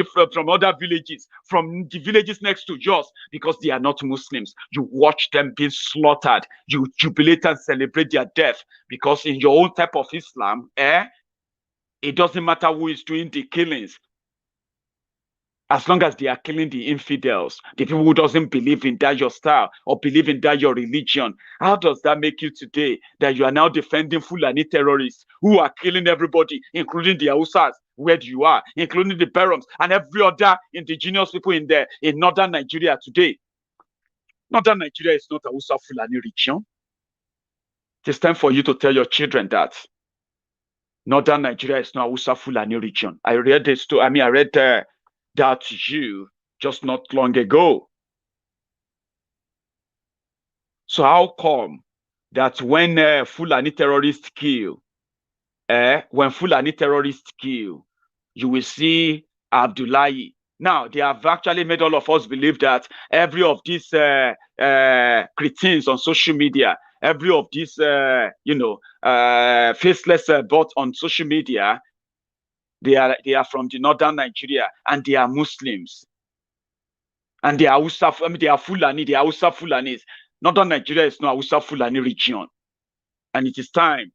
other villages, from the villages next to yours, because they are not Muslims. You watch them being slaughtered. You jubilate and celebrate their death, because in your own type of Islam, it doesn't matter who is doing the killings. As long as they are killing the infidels, the people who doesn't believe in that your style or believe in that your religion. How does that make you today that you are now defending Fulani terrorists who are killing everybody, including the Hausas, where you are, including the Berums and every other indigenous people in northern Nigeria today? Northern Nigeria is not a Hausa Fulani region. It's time for you to tell your children that northern Nigeria is not a Hausa Fulani region. I read this too. I read that to you just not long ago. So how come that when Fulani terrorists kill, you will see Abdullahi? Now, they have actually made all of us believe that every of these cretins on social media, every of these, faceless bots on social media, they are from the northern Nigeria, and they are Muslims. And they are they are Fulani, they are Hausa Fulanis. Northern Nigeria is not Hausa Fulani region. And it is time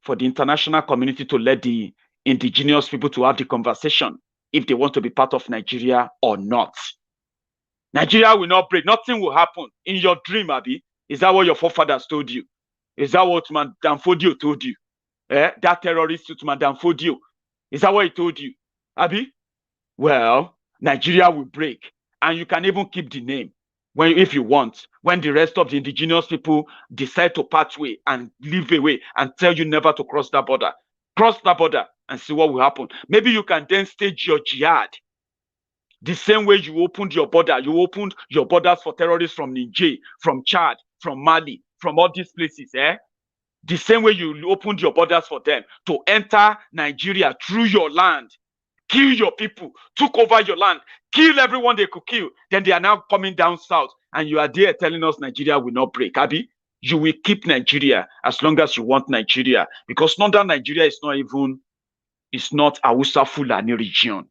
for the international community to let the indigenous people to have the conversation if they want to be part of Nigeria or not. Nigeria will not break. Nothing will happen. In your dream, Abi, is that what your forefathers told you? Is that what Madam Fodio told you? That terrorist to Madam Fodio. Is that what he told you, Abi? Well, Nigeria will break, and you can even keep the name if you want. When the rest of the indigenous people decide to part way and live away and tell you never to cross that border and see what will happen. Maybe you can then stage your jihad. The same way you opened your border, you opened your borders for terrorists from Niger, from Chad, from Mali, from all these places, The same way you opened your borders for them to enter Nigeria through your land, kill your people, took over your land, kill everyone they could kill. Then they are now coming down south, and you are there telling us Nigeria will not break. Abi, you will keep Nigeria as long as you want Nigeria, because northern Nigeria is not Hausa Fulani region.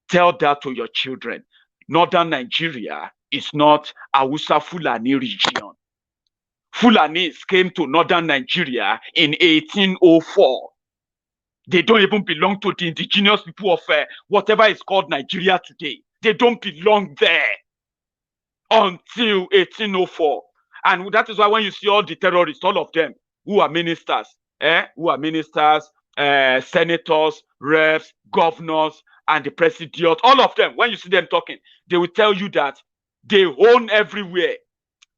Tell that to your children. Northern Nigeria is not Hausa Fulani region. Fulanis came to northern Nigeria in 1804. They don't even belong to the indigenous people of whatever is called Nigeria today. They don't belong there until 1804. And that is why when you see all the terrorists, all of them who are ministers, senators, reps, governors, and the president, all of them, when you see them talking, they will tell you that they own everywhere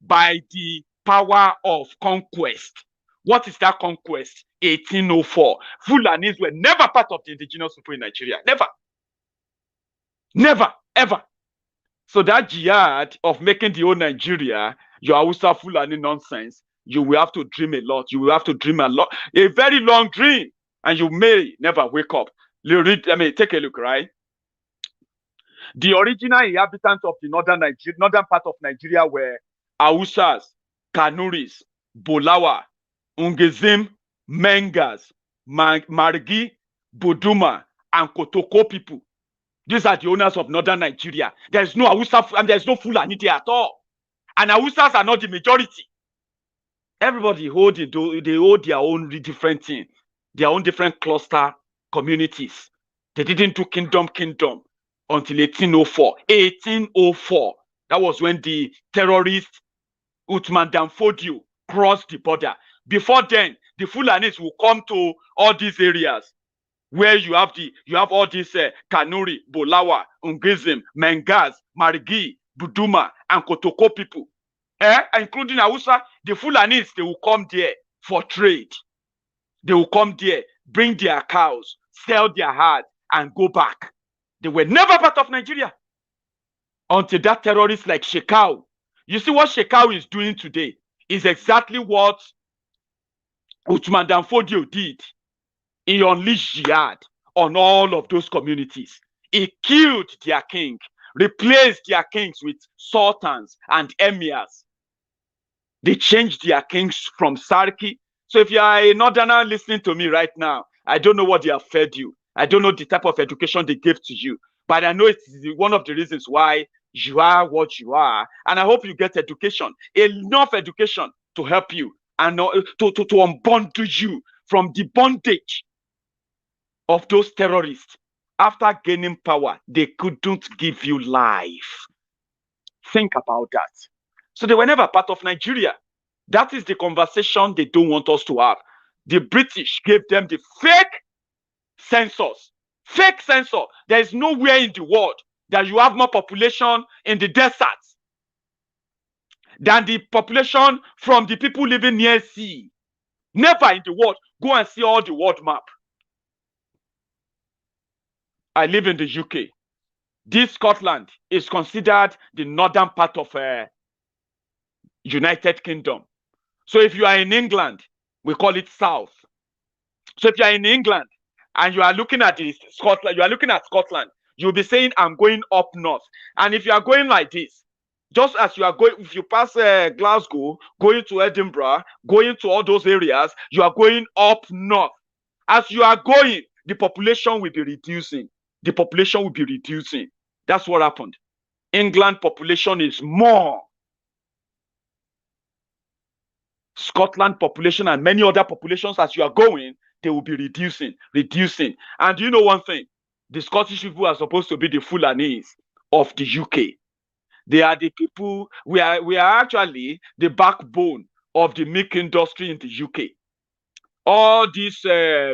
by the power of conquest. What is that conquest? 1804. Fulanis were never part of the indigenous people in Nigeria. Never. Never, ever. So that jihad of making the whole Nigeria your Hausa Fulani nonsense, you will have to dream a lot. You will have to dream a lot. A very long dream. And you may never wake up. Take a look, right? The original inhabitants of the northern part of Nigeria were Hausas, Kanuris, Bolawa, Ungezim, Mengas, Margi, Buduma, and Kotoko people. These are the owners of northern Nigeria. There's no Hausa, there's no Fulani there at all. And Hausas are not the majority. Everybody hold their own different thing, their own different cluster communities. They didn't do kingdom. until 1804. 1804. That was when the terrorist Uthman Dan Fodio crossed the border. Before then, the Fulanis will come to all these areas where you have all these Kanuri, Bolawa, Ungizim, Mengaz, Marigi, Buduma, and Kotoko people. Including Hausa, the Fulanis, they will come there for trade. They will come there, bring their cows, sell their herds, and go back. They were never part of Nigeria until that terrorist like Shekau. You see what Shekau is doing today is exactly what Uthman Dan Fodio did. He unleashed jihad on all of those communities. He killed their king, replaced their kings with sultans and emirs. They changed their kings from Sarki. So if you are a northerner listening to me right now, I don't know what they have fed you. I don't know the type of education they gave to you. But I know it's one of the reasons why you are what you are. And I hope you get education, enough education to help you and to unbundle you from the bondage of those terrorists. After gaining power, they couldn't give you life. Think about that. So they were never part of Nigeria. That is the conversation they don't want us to have. The British gave them the fake census. Fake census. There is nowhere in the world that you have more population in the deserts than the population from the people living near sea. Never in the world. Go and see all the world map. I live in the UK. This Scotland is considered the northern part of United Kingdom. So if you are in England, we call it south. So if you are in England and you are looking at Scotland, you'll be saying, I'm going up north. And if you are going like this, just as you are going, if you pass Glasgow, going to Edinburgh, going to all those areas, you are going up north. As you are going, the population will be reducing. The population will be reducing. That's what happened. England population is more. Scotland population and many other populations, as you are going, they will be reducing. And you know one thing? The Scottish people are supposed to be the Fulanis of the UK. They are the people, we are actually the backbone of the milk industry in the UK. All this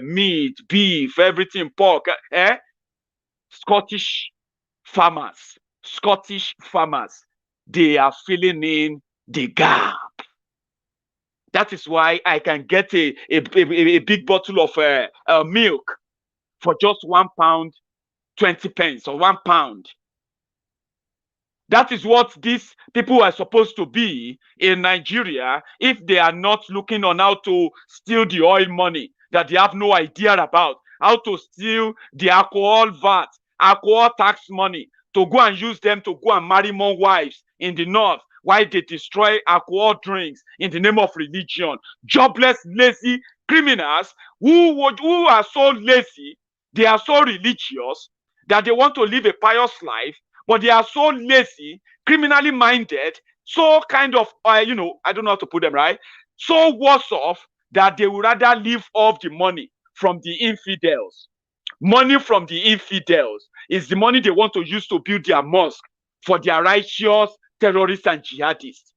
meat, beef, everything, pork, Scottish farmers, they are filling in the gap. That is why I can get a big bottle of milk for just £1.20 or £1. That is what these people are supposed to be in Nigeria if they are not looking on how to steal the oil money that they have no idea about, how to steal the alcohol VAT, alcohol tax money, to go and use them to go and marry more wives in the north, while they destroy alcohol drinks in the name of religion. Jobless, lazy criminals who are so lazy, they are so religious that they want to live a pious life, but they are so lazy, criminally minded, so kind of, I don't know how to put them right, so worse off that they would rather live off the money from the infidels. Money from the infidels is the money they want to use to build their mosque for their righteous terrorists and jihadists.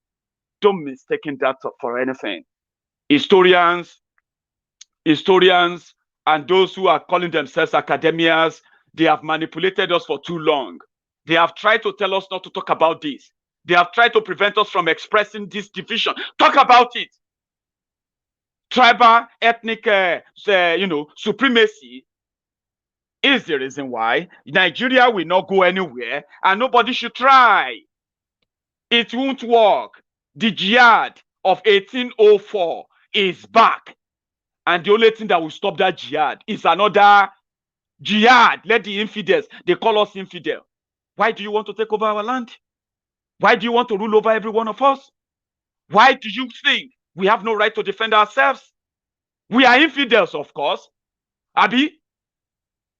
Don't mistake that for anything. Historians, and those who are calling themselves academias, they have manipulated us for too long. They have tried to tell us not to talk about this. They have tried to prevent us from expressing this division. Talk about it. Tribal, ethnic, supremacy is the reason why Nigeria will not go anywhere, and nobody should try. It won't work. The jihad of 1804 is back. And the only thing that will stop that jihad is another jihad. Let the infidels, they call us infidel. Why do you want to take over our land? Why do you want to rule over every one of us? Why do you think we have no right to defend ourselves? We are infidels, of course. Abi?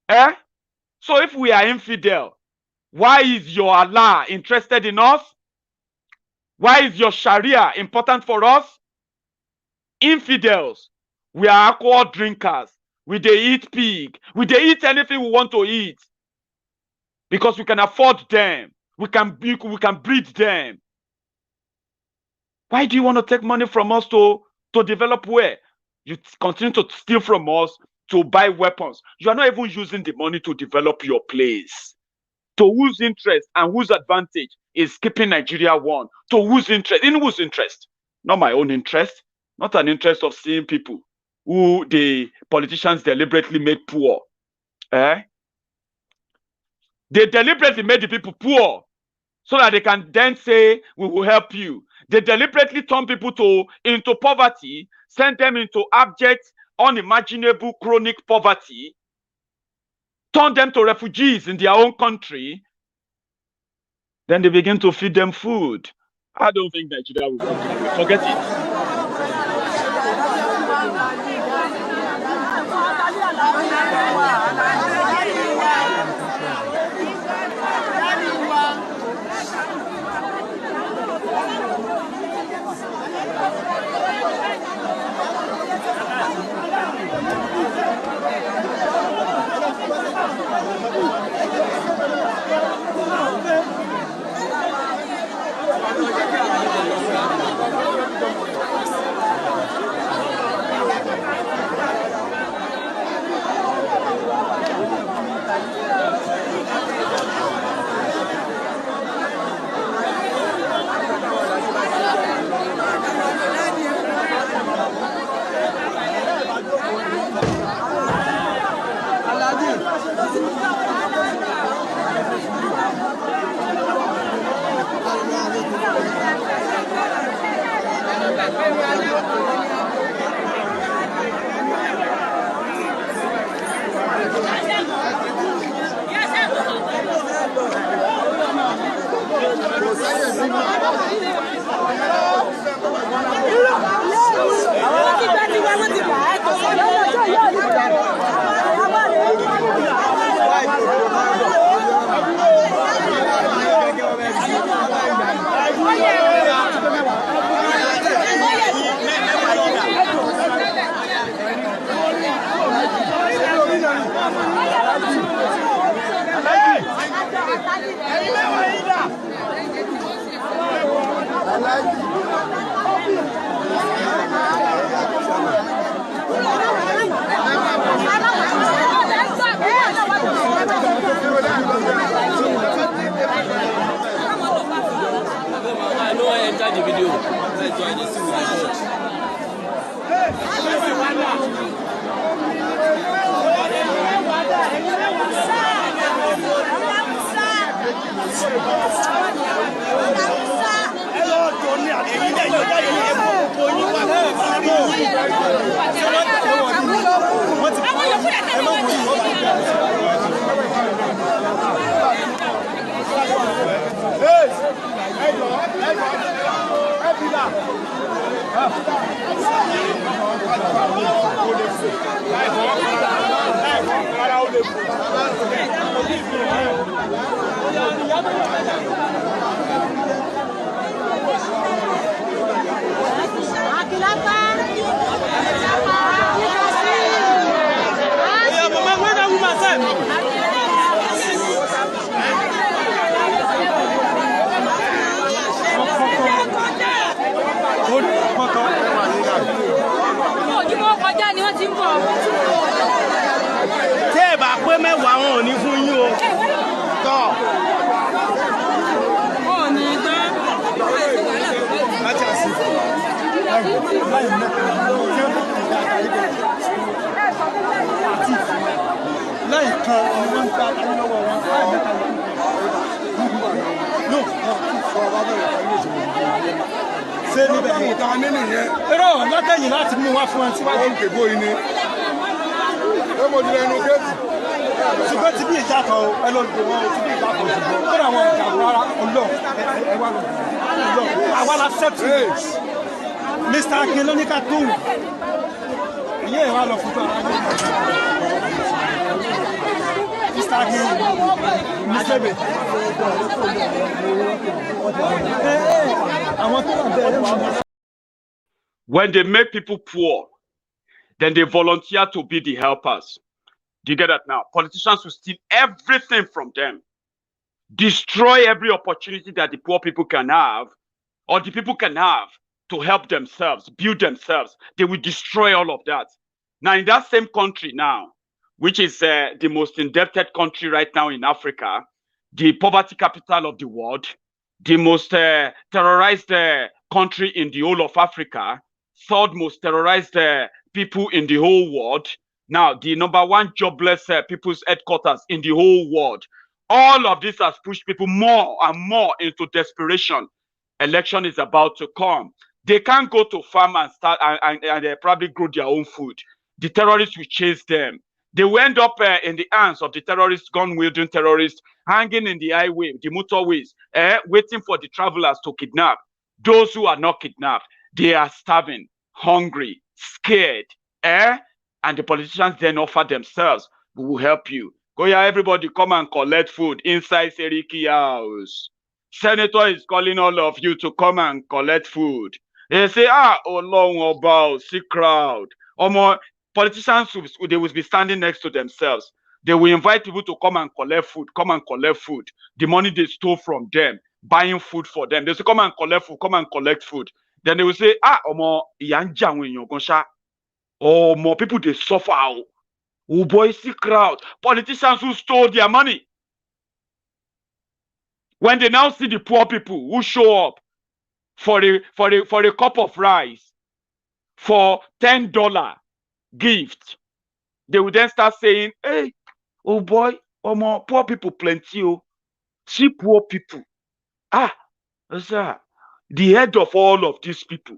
So if we are infidel, why is your Allah interested in us? Why is your Sharia important for us? Infidels, we are alcohol drinkers. We dey eat pig. We dey eat anything we want to eat. because we can afford them. We can breed them. Why do you want to take money from us to develop where? You continue to steal from us to buy weapons. You are not even using the money to develop your place. To whose interest and whose advantage is keeping Nigeria one? To whose interest? In whose interest? Not my own interest. Not an interest of seeing people who the politicians deliberately make poor. They deliberately made the people poor so that they can then say, we will help you. They deliberately turn people into poverty, send them into abject, unimaginable, chronic poverty, turn them to refugees in their own country. Then they begin to feed them food. I don't think Nigeria will work. Forget it. The video. Let's join this with Mr. Kilonica too. Yeah, all of When they make people poor, then they volunteer to be the helpers. Do you get that now? Politicians will steal everything from them. destroy every opportunity that the poor people can have, or the people can have to help themselves, build themselves. They will destroy all of that. Now, in that same country now, which is the most indebted country right now in Africa, the poverty capital of the world, the most terrorized country in the whole of Africa, third most terrorized people in the whole world, now the number one jobless people's headquarters in the whole world. All of this has pushed people more and more into desperation. Election is about to come. They can't go to farm and start and probably grow their own food. The terrorists will chase them. They will end up in the hands of the terrorists, gun-wielding terrorists, hanging in the highway, the motorways, waiting for the travelers to kidnap. Those who are not kidnapped, they are starving, hungry, scared. And the politicians then offer themselves, we will help you. Go here, everybody, come and collect food inside Seriki house. Senator is calling all of you to come and collect food. They say, long about, see crowd. Politicians, they will be standing next to themselves. They will invite people to come and collect food, come and collect food. The money they stole from them, buying food for them. They say, come and collect food, come and collect food. Then they will say, more people, they suffer. Oh boy, see crowd. Politicians who stole their money. When they now see the poor people who show up for a cup of rice, for $10 gift, they will then start saying, hey, oh boy, poor people plenty. Oh. See poor people. Sir, the head of all of these people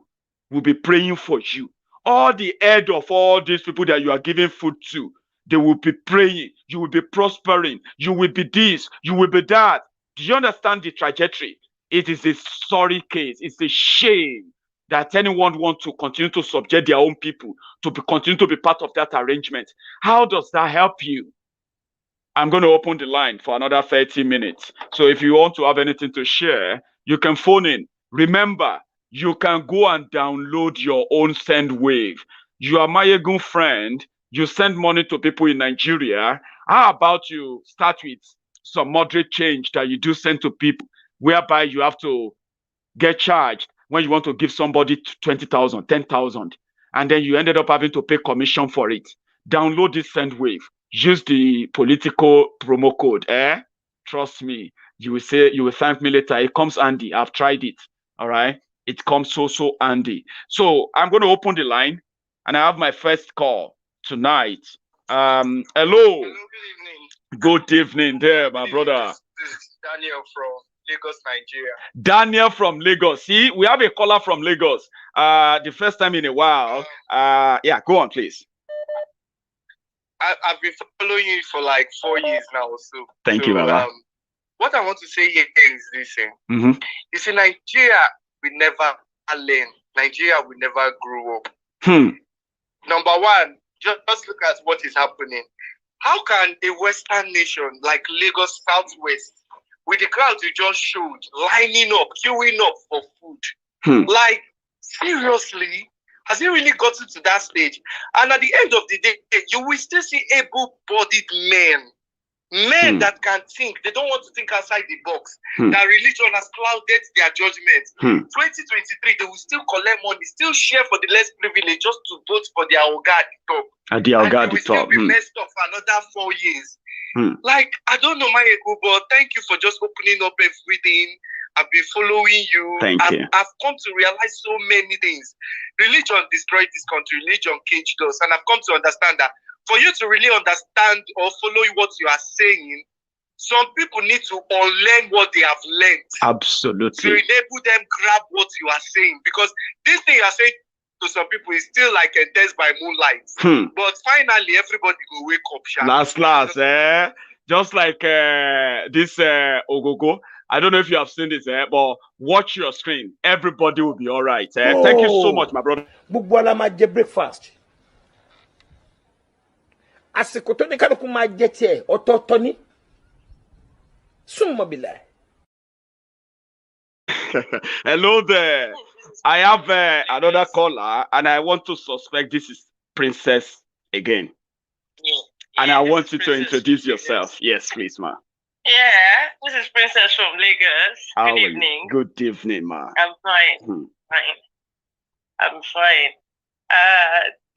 will be praying for you. All the head of all these people that you are giving food to, they will be praying. You will be prospering. You will be this. You will be that. Do you understand the trajectory? It is a sorry case. It's a shame that anyone wants to continue to subject their own people to continue to be part of that arrangement. How does that help you? I'm going to open the line for another 30 minutes. So if you want to have anything to share, you can phone in. Remember, you can go and download your own SendWave. You are Maiyegun friend. You send money to people in Nigeria. How about you start with some moderate change that you do send to people, whereby you have to get charged when you want to give somebody 20,000, 10,000, and then you ended up having to pay commission for it. Download this SendWave. Use the political promo code. Trust me, you will thank me later. It comes handy. I've tried it. All right. It comes so handy. So I'm going to open the line, and I have my first call tonight. Hello. Hello, good evening. Good evening there, my brother. This is Daniel from Lagos, Nigeria. Daniel from Lagos. See, we have a caller from Lagos. The first time in a while. Yeah, go on, please. I've been following you for like 4 years now. Thank you, Baba. What I want to say here is this. You see, Nigeria will never learn. Nigeria will never grow up. Number one, just look at what is happening. How can a Western nation like Lagos Southwest, with the crowd you just showed, lining up, queuing up for food, like, seriously? Has it really gotten to that stage? And at the end of the day, you will still see able-bodied men that can think. They don't want to think outside the box. That religion has clouded their judgment. 2023, they will still collect money, still share for the less privileged, just to vote for their Oga at the top. At the Oga at the top. And they will still be messed up for another 4 years. Like, I don't know, Maiyegun, but thank you for just opening up everything. I've been following you. Thank you. I've come to realize so many things. Religion destroyed this country. Religion caged us. And I've come to understand that for you to really understand or follow what you are saying, some people need to unlearn what they have learned. Absolutely. To enable them grab what you are saying. Because this thing you are saying to some people is still like a test by moonlight. But finally, everybody will wake up. Last, just like this Ogogo. I don't know if you have seen this, but watch your screen. Everybody will be all right. Thank you so much, my brother. Bugwala ma je breakfast. Asiko to ni kaluku ma je tie ototo ni. Summa billah. Hello there. I have another caller, and I want to suspect this is Princess again. And I want you to introduce yourself. Yes, please, ma. Yeah, this is Princess from Lagos. How Good evening. Good evening, ma. I'm fine. Fine. I'm fine.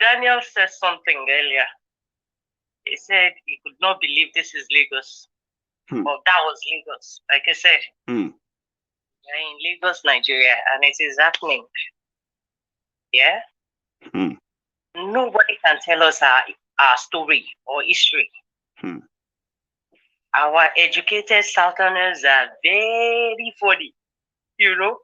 Daniel said something earlier. He said he could not believe this is Lagos. Well, that was Lagos. Like I said, we're in Lagos, Nigeria, and it is happening. Yeah? Nobody can tell us our story or history. Our educated Southerners are very funny, you know?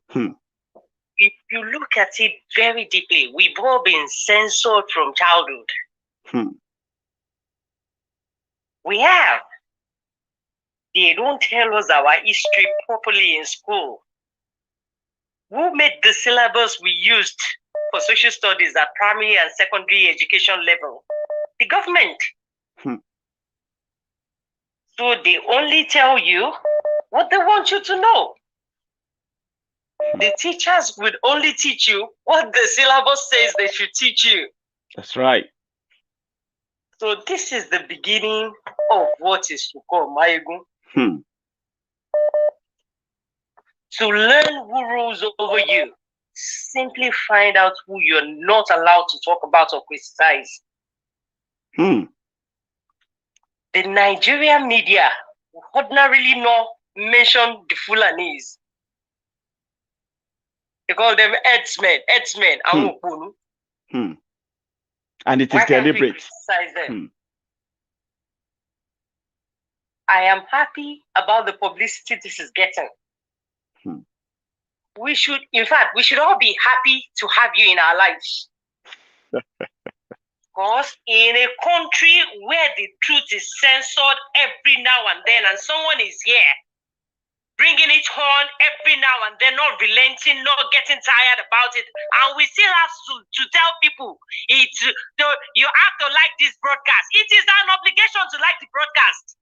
If you look at it very deeply, we've all been censored from childhood. We have. They don't tell us our history properly in school. Who made the syllabus we used for social studies at primary and secondary education level? The government. So they only tell you what they want you to know. The teachers would only teach you what the syllabus says they should teach you. That's right. So this is the beginning of what is to come, Maiyegun. To learn who rules over you, simply find out who you're not allowed to talk about or criticize. The Nigerian media ordinarily not mention the Fulanis. They call them headsmen, and it is deliberate. I am happy about the publicity this is getting. We should, in fact, we should all be happy to have you in our lives. Because in a country where the truth is censored every now and then, and someone is here bringing it on every now and then, not relenting, not getting tired about it, and we still have to tell people you have to like this broadcast. It is an obligation to like the broadcast.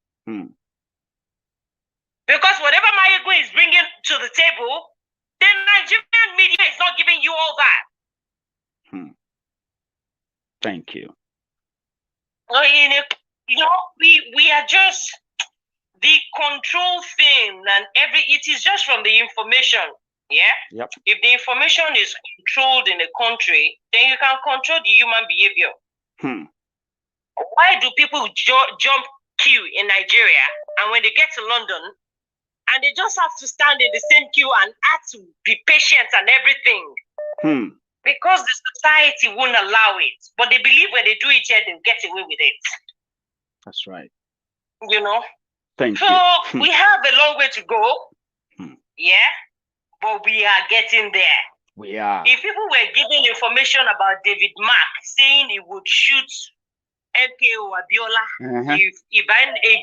Because whatever Maiyegun is bringing to the table, the Nigerian media is not giving you all that. Thank you. We are just the control thing, and it is just from the information. Yeah. Yep. If the information is controlled in a country, then you can control the human behavior. Why do people jump queue in Nigeria, and when they get to London, and they just have to stand in the same queue and have to be patient and everything? Because the society won't allow it. But they believe when they do it here, they'll get away with it. That's right. You know? Thank you. So we have a long way to go. Yeah? But we are getting there. We are. If people were giving information about David Mark saying he would shoot MKO Abiola, if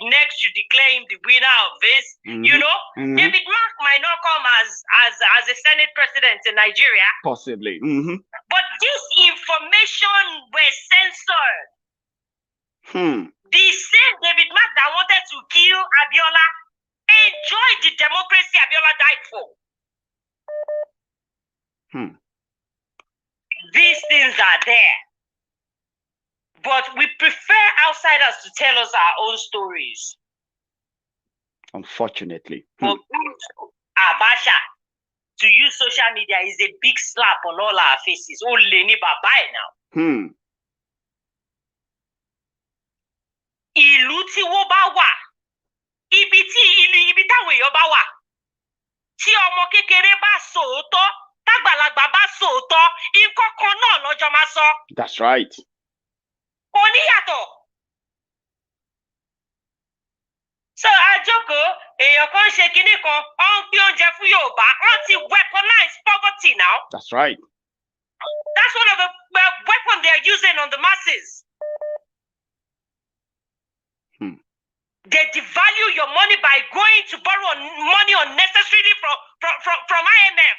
next you declare him the winner of this, you know, David Mark might not come as a Senate president in Nigeria. Possibly. But this information was censored. The same David Mark that wanted to kill Abiola enjoyed the democracy Abiola died for. These things are there. But we prefer outsiders to tell us our own stories. Unfortunately. For Abasha to use social media is a big slap on all our faces. Oh, Leni Babai now. Ìlú tí wọ́n bá wà, ibi táwọn èèyàn bá wà, tí ọmọ kékeré bá sòótọ́, tágbàlagbà bá sòótọ́, nǹkan kan náà lọ́jọ́ máa sọ. That's right. Oníyàtọ̀. So àjọkọ̀ èèyàn kan ṣe kinní kan, ó ń gbé oúnjẹ fún Yorùbá, wọ́n ti weaponize poverty now. That's right. That's one of the weapons they are using on the masses. They devalue your money by going to borrow money unnecessarily from IMF.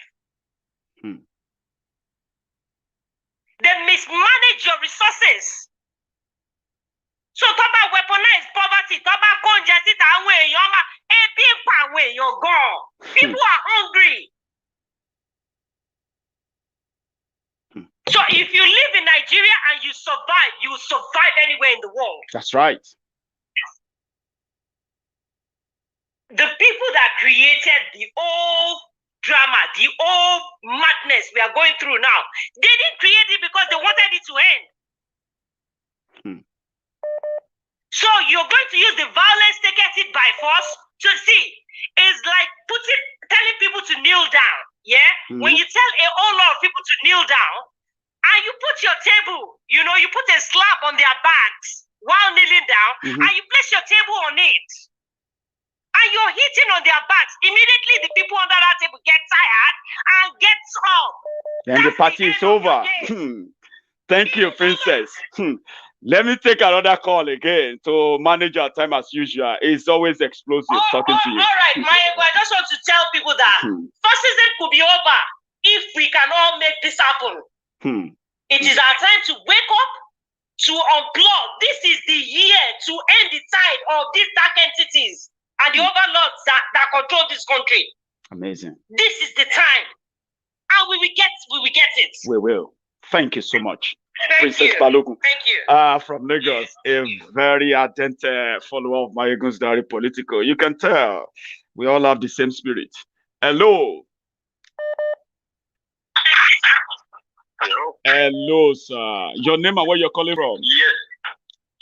They mismanage your resources. So tó bá weaponize poverty, tó bá kó oúnjẹ síta àwọn èèyàn máa ebi ń pa àwọn èèyàn gan. People are hungry. So if you live in Nigeria and you survive, you will survive anywhere in the world. That's right. the people that created the old drama, the old madness we are going through now, they didn't create it because they wanted it to end. So you're going to use the violence to get it by force. To see, it's like telling people to kneel down. Yeah, when you tell a whole lot of people to kneel down, and you put your table, you put a slab on their backs while kneeling down, and you place your table on it, and you're hitting on their backs. Immediately, the people under that table get tired and get up. Then the party is over. Thank you, Princess. Let me take another call again to manage our time as usual. It's always explosive talking to you. All right, Maiyegun, I just want to tell people that fascism could be over if we can all make this happen. It is our time to wake up, to unplug. This is the year to end the tide of these dark entities and the overlords that control this country. Amazing. This is the time. And we will get it. We will. Thank you so much. Thank Princess you. Balogun. Thank you. From Lagos, a very ardent follower of Maiyegun's Diary Political. You can tell we all have the same spirit. Hello. Hello. Hello, sir. Your name and where you're calling from?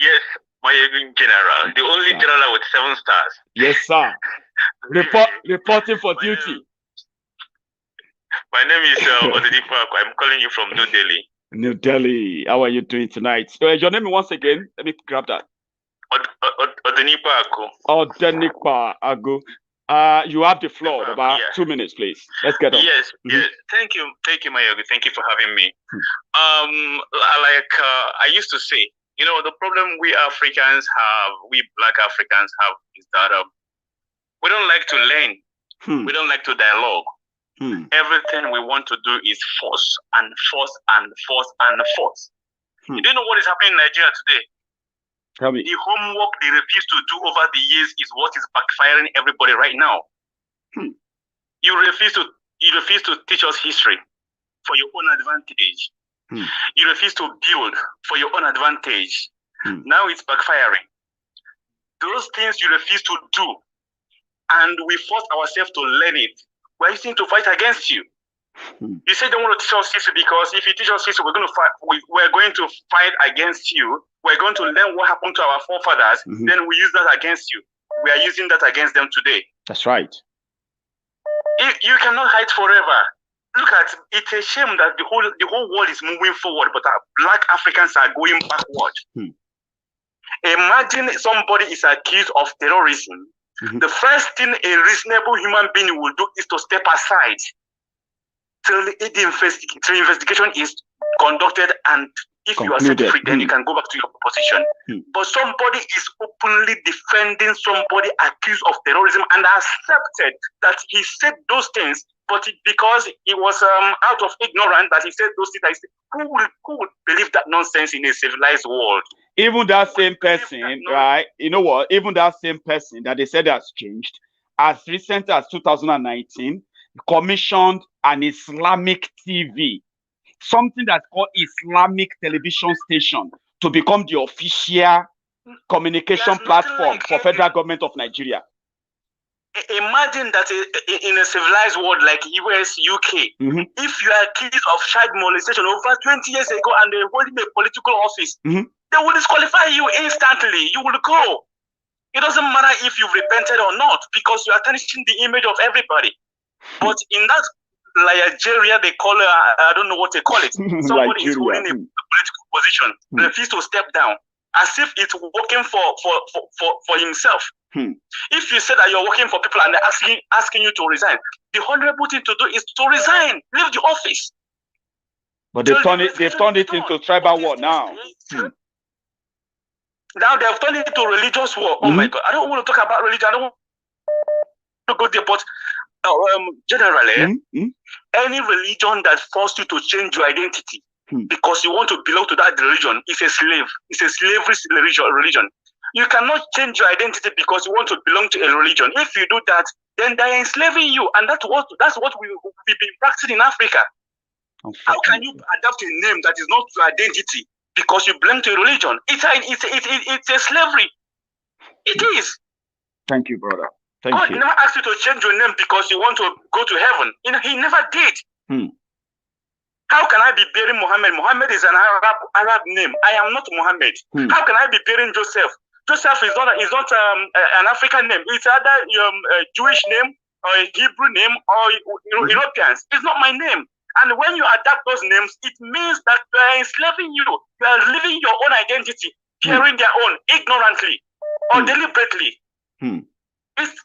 Yes, Maiyegun General, the only general with 7 stars. Yes, sir. Reporting for duty. My name is Oduduwa. I'm calling you from New Delhi. New Delhi. How are you doing tonight? Your name once again. Let me grab that. Oduduwa Ago. You have the floor. About 2 minutes, please. Let's get on. Yes. Thank you, Maiyegun. Thank you for having me. I used to say, the problem we Africans have, we Black Africans have, is that we don't like to learn. We don't like to dialogue. Everything we want to do is force and force and force and force. You don't know what is happening in Nigeria today. Tell me. The homework they refuse to do over the years is what is backfiring everybody right now. You refuse to teach us history for your own advantage. You refuse to build for your own advantage. Now it's backfiring. Those things you refuse to do, and we force ourselves to learn it. We're using to fight against you. You said you don't want to teach us history because if you teach us history, we're going to fight against you. We're going to learn what happened to our forefathers. Then we use that against you. We are using that against them today. That's right. You cannot hide forever. Look at it's a shame that the whole world is moving forward, but our Black Africans are going backward. Imagine somebody is accused of terrorism. The first thing a reasonable human being will do is to step aside till the investigation is conducted, and if you are set free, then you can go back to your position. But somebody is openly defending somebody accused of terrorism and accepted that he said those things, but because it was out of ignorance that he said those things. Who would believe that nonsense in a civilized world? Even that same person, right? You know what? Even that same person that they said has changed, as recent as 2019, commissioned an Islamic TV, something that's called Islamic television station, to become the official communication platform for federal government of Nigeria. Imagine that in a civilized world like US, UK, if you are accused of child molestation over 20 years ago and they're holding a political office, they will disqualify you instantly. You will go. It doesn't matter if you've repented or not, because you are tarnishing the image of everybody. But in that Nigeria, they call it, I don't know what they call it. Somebody is holding a political position, refuse to step down, as if it's working for himself. If you say that you're working for people and they're asking you to resign, the honorable thing to do is to resign, leave the office. But they've turned it into tribal war now. Now they've turned it into religious war. Oh my God! I don't want to talk about religion. I don't want to go there, but generally, any religion that forces you to change your identity because you want to belong to that religion is a slave. It's a slavery religion. You cannot change your identity because you want to belong to a religion. If you do that, then they're enslaving you, and that's what we've been practicing in Africa. How can you adapt a name that is not your identity because you belong to a religion? It's a slavery. It is. Thank you, brother. God never asked you to change your name because you want to go to heaven. You know, he never did. How can I be bearing Muhammad? Muhammad is an Arab name. I am not Muhammad. How can I be bearing Joseph? Joseph is not an African name. It's either a Jewish name or a Hebrew name or Europeans. It's not my name. And when you adapt those names, it means that you are enslaving you. You are living your own identity, carrying their own ignorantly or deliberately. It's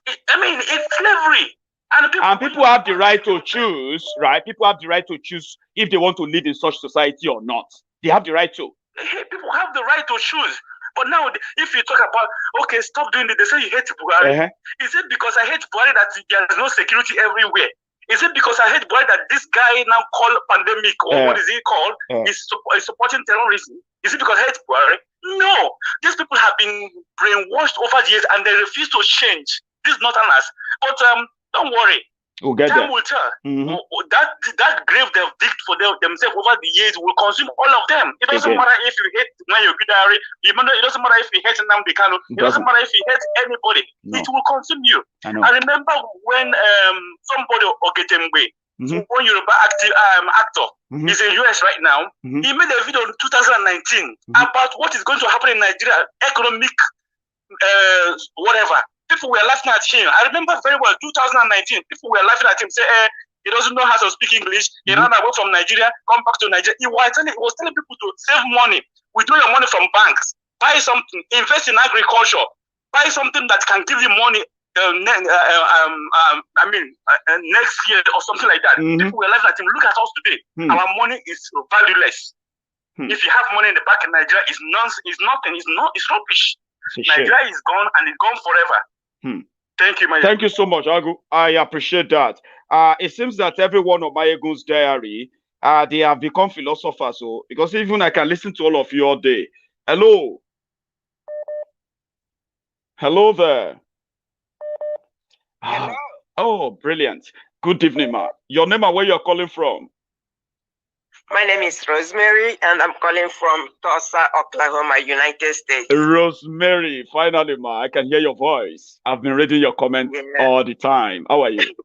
slavery. And people have the right to choose, right? People have the right to choose if they want to live in such society or not. They have the right to. People have the right to choose. But now, if you talk about, okay, stop doing it, they say you hate Buhari. Is it because I hate Buhari that there's no security everywhere? Is it because I hate Buhari that this guy now called pandemic, or what is he called, is supporting terrorism? Is it because I hate Buhari? No. These people have been brainwashed over the years and they refuse to change. This is not an us. But don't worry. We'll get Time will tell. That grave they've digged for themselves over the years will consume all of them. It doesn't matter if you hate Maiyegun General. It doesn't matter if you hate Nnamdi Kanu. It doesn't matter if you hate anybody. It will consume you. I remember when somebody, Ogetembe, one Yoruba actor, is in US right now. He made a video in 2019 about what is going to happen in Nigeria, economic whatever. People were laughing at him. I remember very well, 2019, people were laughing at him, say, he doesn't know how to speak English. He ran away from Nigeria, come back to Nigeria. He was telling people to save money, withdraw your money from banks, buy something, invest in agriculture, buy something that can give you money next year or something like that. People were laughing at him. Look at us today. Our money is valueless. If you have money in the bank in Nigeria, it's nonsense. It's nothing. It's rubbish. Nigeria is gone and it's gone forever. Thank you, Maiyegun. Thank you so much, Agu. I appreciate that. It seems that every one of Maiyegun's diary, they have become philosophers. So, because even I can listen to all of you all day. Hello. Hello there. Hello. Oh, brilliant. Good evening, ma. Your name and where you're calling from? My name is Rosemary, and I'm calling from Tulsa, Oklahoma, United States. Rosemary, finally, ma, I can hear your voice. I've been reading your comments all the time. How are you?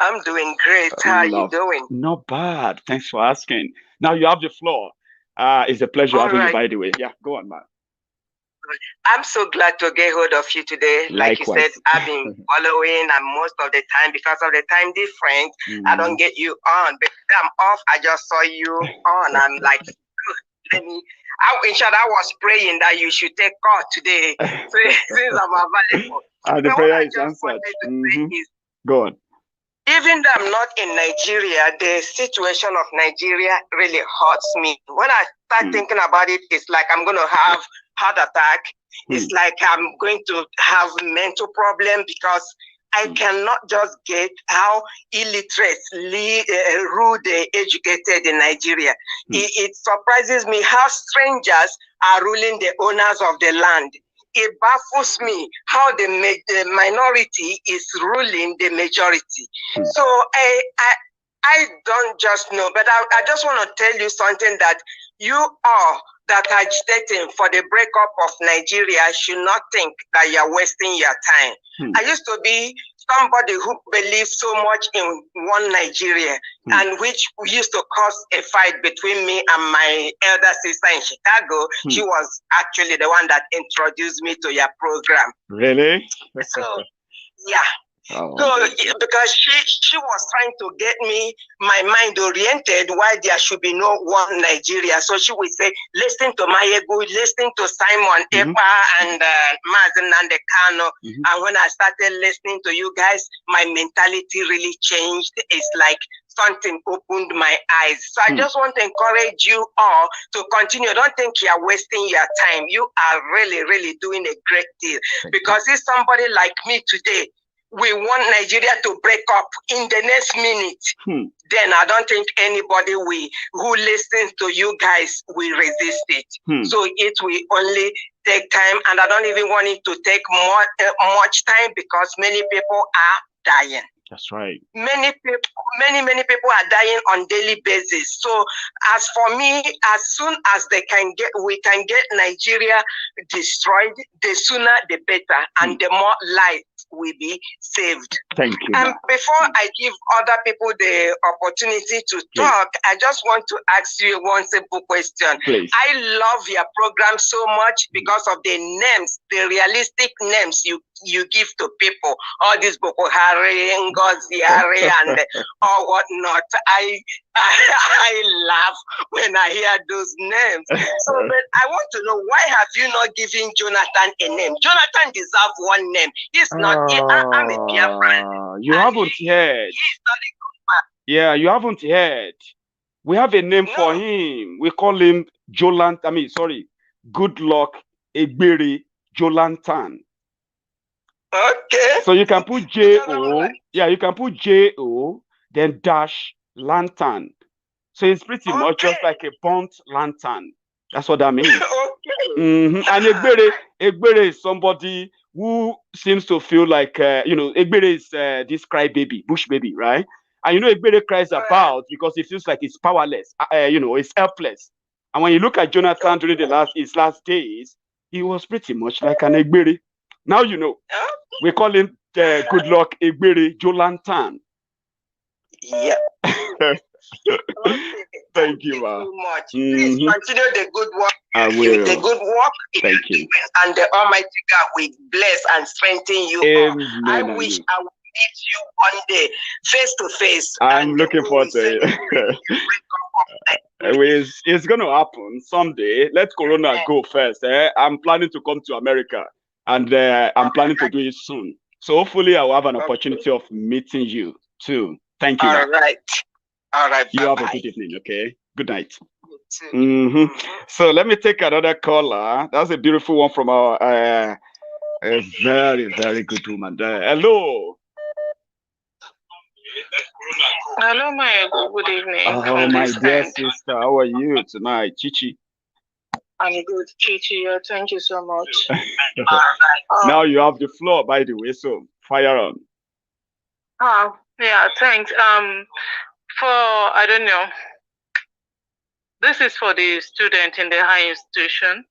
I'm doing great. How are you doing? Not bad. Thanks for asking. Now you have the floor. It's a pleasure having you, by the way. Yeah, go on, ma. I'm so glad to get hold of you today. Like you said, I've been following, and most of the time, because of the time difference, I don't get you on. But I'm off. I just saw you on. I'm like, let me. In short, I was praying that you should take call today, since I'm available. The prayer is answered. Go on. Even though I'm not in Nigeria, the situation of Nigeria really hurts me. When I start thinking about it, it's like I'm going to have heart attack. It's like I'm going to have mental problem because I cannot just get how illiterate, rude, educated in Nigeria. It surprises me how strangers are ruling the owners of the land. It baffles me how the minority is ruling the majority. So I don't just know, but I just want to tell you something that you all that are agitating for the breakup of Nigeria should not think that you're wasting your time. I used to be somebody who believed so much in one Nigeria, and which used to cause a fight between me and my elder sister in Chicago. She was actually the one that introduced me to your program. Really? So, yeah. So, because she was trying to get me my mind oriented why there should be no one Nigeria. So she would say, listen to Maiyegun, listen to Simon Epa and Mazen Nandekano. And when I started listening to you guys, my mentality really changed. It's like something opened my eyes. So I just want to encourage you all to continue. Don't think you're wasting your time. You are really, really doing a great deal. Because if somebody like me today, we want Nigeria to break up in the next minute, then I don't think anybody who listens to you guys will resist it. So it will only take time, and I don't even want it to take much time because many people are dying. That's right. Many people are dying on daily basis. So as for me, as soon as we can get Nigeria destroyed, the sooner the better, and the more light will be saved. Thank you. And before I give other people the opportunity to talk, I just want to ask you one simple question. Please. I love your program so much because of the names, the realistic names you give to people. All these Boko Haram, Ngozi Haram, and or whatnot. I laugh when I hear those names. So, but I want to know, why have you not given Jonathan a name? Jonathan deserves one name. He's not. I'm a Biafran. You haven't heard. He's not a good man. Yeah, you haven't heard. We have a name for him. We call him Good Luck Egbere Jolantan. Okay. So you can put J-O. Yeah, you can put J-O, then dash lantern. So it's pretty much just like a burnt lantern. That's what that means. And Egbere is somebody who seems to feel like, Egbere is this crybaby, bush baby, right? And Egbere cries about because he feels like he's powerless, he's helpless. And when you look at Jonathan during his last days, he was pretty much like an Egbere. Now you know. We call him Good Luck Egbere Jolantan. Yeah. Thank you, ma. So much. Please continue the good work. I will. The good work. Thank you. And the Almighty God will bless and strengthen you. Amen. I wish I would meet you one day, face to face. I'm looking forward to it. It's going to happen someday. Let Corona go first. I'm planning to come to America, and I'm planning to do it soon. So hopefully I will have an opportunity of meeting you too. Thank you. All right. You have a good evening, okay? Good night. So let me take another caller. That's a beautiful one from our a very, very good woman there. Hello. Hello, Maiyegun. Good evening. Oh, my dear sister. How are you tonight, Chichi? I'm good, Chichi. Thank you so much. Now you have the floor, by the way, so fire on. Yeah, thanks. I don't know. This is for the student in the high institution.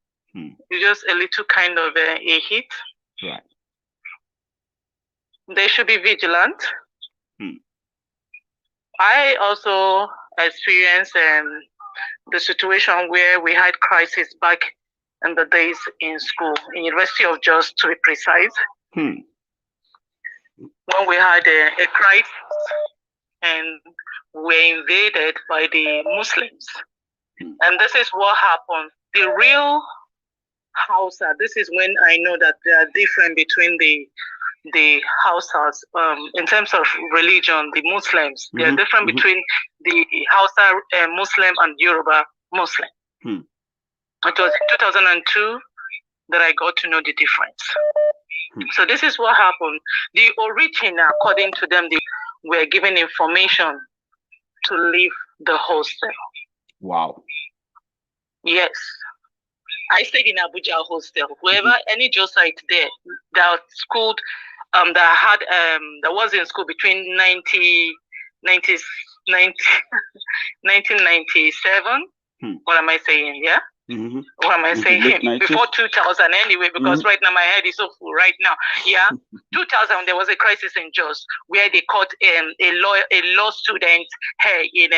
It's just a little kind of a hit. Right. They should be vigilant. I also experienced the situation where we had crisis back in the days in school, in University of Jos, to be precise. When we had a crisis and were invaded by the Muslims. And this is what happened. The real Hausa, this is when I know that they are different between the Hausas in terms of religion, the Muslims. They are different between the Hausa Muslim and Yoruba Muslim. It was in 2002 that I got to know the difference. So this is what happened. The origin, according to them, they were given information to leave the hostel. Wow. Yes. I stayed in Abuja hostel. Whoever, any Josite there that schooled, that was in school between 1997. What am I saying? Yeah. What am I saying? Before 2000 anyway, because right now my head is so full right now. Yeah. 2000, there was a crisis in Jos where they caught a law student in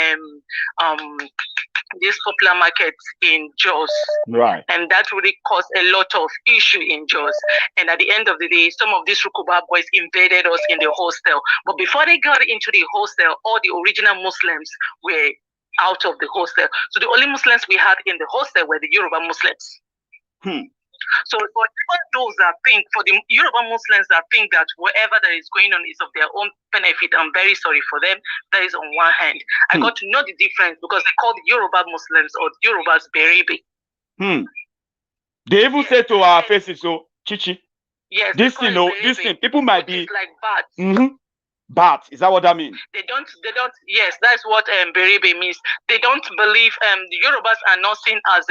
this popular market in Jos. Right. And that really caused a lot of issue in Jos. And at the end of the day, some of these Rukuba boys invaded us in the hostel. But before they got into the hostel, all the original Muslims were out of the hostel. So the only Muslims we had in the hostel were the Yoruba Muslims. So for even those that think, for the Yoruba Muslims that think that whatever that is going on is of their own benefit, I'm very sorry for them. That is on one hand. I got to know the difference because they call the Yoruba Muslims or Yorubas Berebe. They even say to our faces, so Chichi. Yes. This thing, people might be like bats. Bat, is that what that means? They don't, yes, that's what Berebe means. They don't believe, the Yorubas are not seen as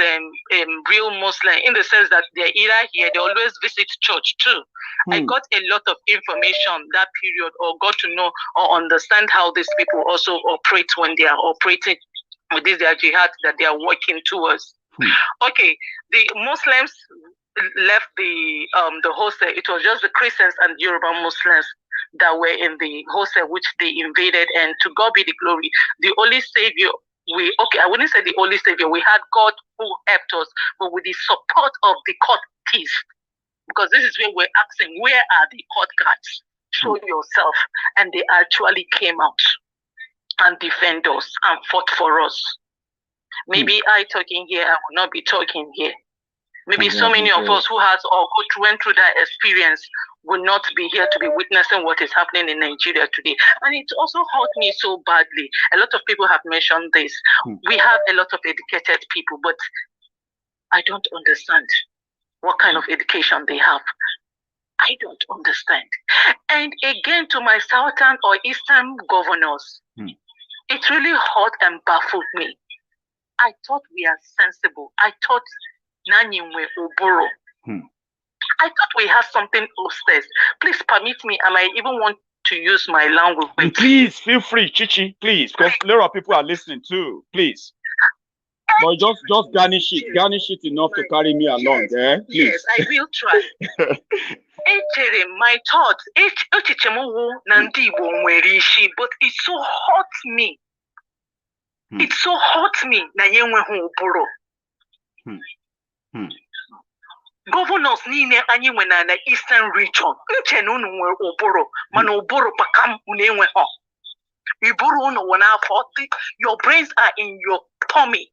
real Muslim in the sense that they're either here, they always visit church too. I got a lot of information that period, or got to know or understand how these people also operate when they are operating with this their jihad that they are working towards. Okay, the Muslims left the hostel, it was just the Christians and Yoruba Muslims that were in the hostel, which they invaded. And to God be the glory, the only savior I wouldn't say the only savior. We had God who helped us, but with the support of the court thieves, because this is where we're asking, where are the court guards? Show yourself. And they actually came out and defend us and fought for us. Maybe I talking here, I will not be talking here. Maybe so many of us who went through that experience will not be here to be witnessing what is happening in Nigeria today. And it also hurt me so badly. A lot of people have mentioned this. We have a lot of educated people, but I don't understand what kind of education they have. I don't understand. And again, to my southern or eastern governors, it really hurt and baffled me. I thought we are sensible. I thought Nanyinwe Oboro. I thought we had something upstairs. Please permit me. I might even want to use my language. Please feel free, Chichi, please, because a lot of people are listening too. Please. But just garnish it enough to carry me along, eh? Please. Yes, I will try. My thoughts, but it so hurt me. It so hurt me. Governors niile anyị nwe na Eastern region nche na unu nwe ụbụrụ mana ụbụrụ pakam unu enwe ha ịbụrụ unu wọ n'afọ your brains are in your tummy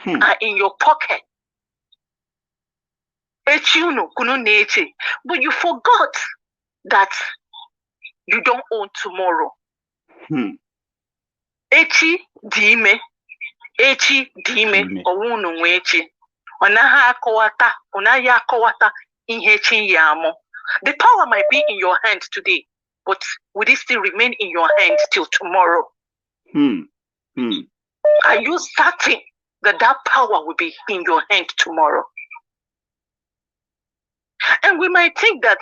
are in your pocket echi unu kunu na-eche but you forgot that you don't own tomorrow. Echi dị ime ọwụ unu nwe echi. The power might be in your hand today, but will it still remain in your hand till tomorrow? Are you certain that power will be in your hand tomorrow? And we might think that,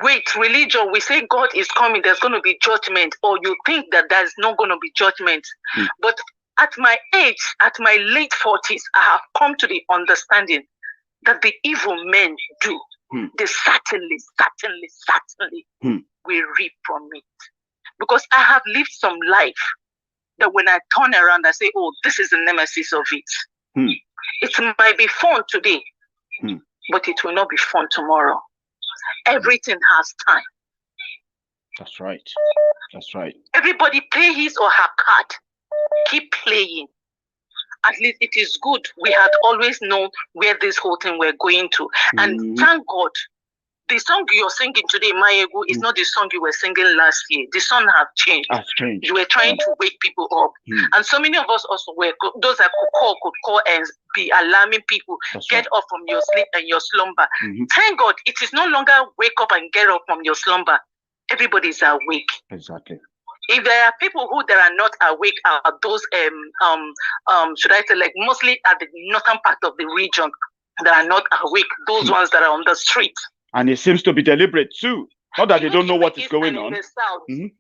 wait, religion, we say God is coming, there's going to be judgment, or you think that there's not going to be judgment. But at my age, at my late 40s, I have come to the understanding that the evil men do. They certainly will reap from it. Because I have lived some life that when I turn around, I say, oh, this is the nemesis of it. It might be fun today, but it will not be fun tomorrow. Everything has time. That's right. That's right. Everybody play his or her card. Keep playing. At least it is good. We had always known where this whole thing we're going to. And thank God, the song you're singing today, Maiyegun, is not the song you were singing last year. The song have changed. You were trying to wake people up. And so many of us also were, those that could call and be alarming people, get up from your sleep and your slumber. Thank God, it is no longer wake up and get up from your slumber. Everybody is awake. Exactly. If there are people who that are not awake, are those should I say, like mostly at the northern part of the region that are not awake, those ones that are on the street. And it seems to be deliberate too. Not that they don't know what is going on.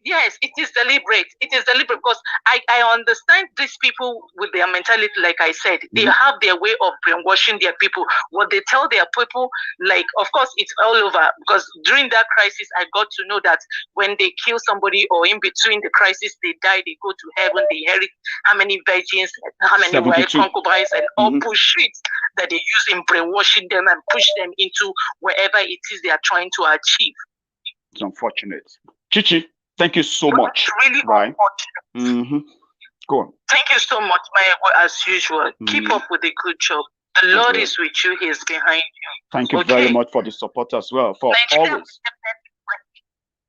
Yes, it is deliberate. It is deliberate because I understand these people with their mentality, like I said, they have their way of brainwashing their people. What they tell their people, like, of course, it's all over. Because during that crisis, I got to know that when they kill somebody or in between the crisis, they die, they go to heaven, they inherit how many virgins, how many wives, concubines, and all bullshit that they use in brainwashing them and push them into wherever it is they are trying to achieve. It's unfortunate. Chichi, thank you so much. Really unfortunate. Go on. Thank you so much, Maiyegun, as usual. Keep up with the good job. The Lord is with you. He is behind you. Thank you very much for the support as well. For always.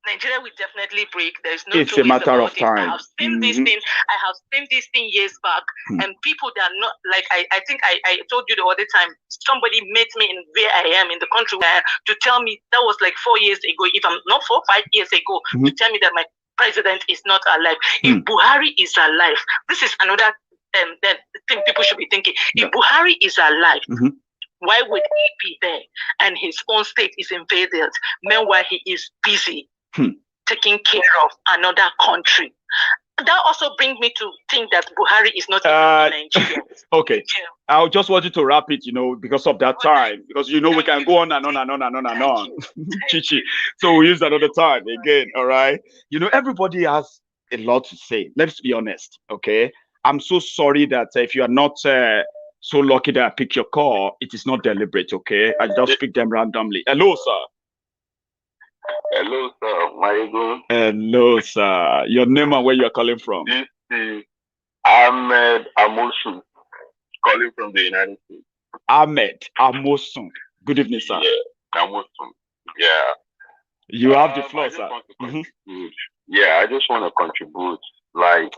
Nigeria will definitely break. There's no. It's a matter of time. I have seen this thing. I have seen this thing years back, and people that are not like I think I told you the other time. Somebody met me in where I am in the country to tell me that was like 4 years ago. If I'm not 4, 5 years ago, to tell me that my president is not alive. If Buhari is alive, this is another thing people should be thinking. If Buhari is alive. Why would he be there and his own state is invaded? Meanwhile, he is busy taking care of another country. that also brings me to think that Buhari is not even in Nigeria. Okay. I just want you to wrap it, because of that time. Because, we can go on and on and on and on and on. Chichi. So we'll use another time again, all right? Everybody has a lot to say. Let's be honest, okay? I'm so sorry that if you are not so lucky that I picked your call, it is not deliberate, okay? I just pick them randomly. Hello, sir. Hello, sir. Maiyegun. Hello, sir. Your name and where you are calling from? This is Ahmed Amosun, calling from the United States. Ahmed Amosun. Good evening, sir. Yeah, Amosun. Yeah. You have the floor, sir. Yeah, I just want to contribute. Like,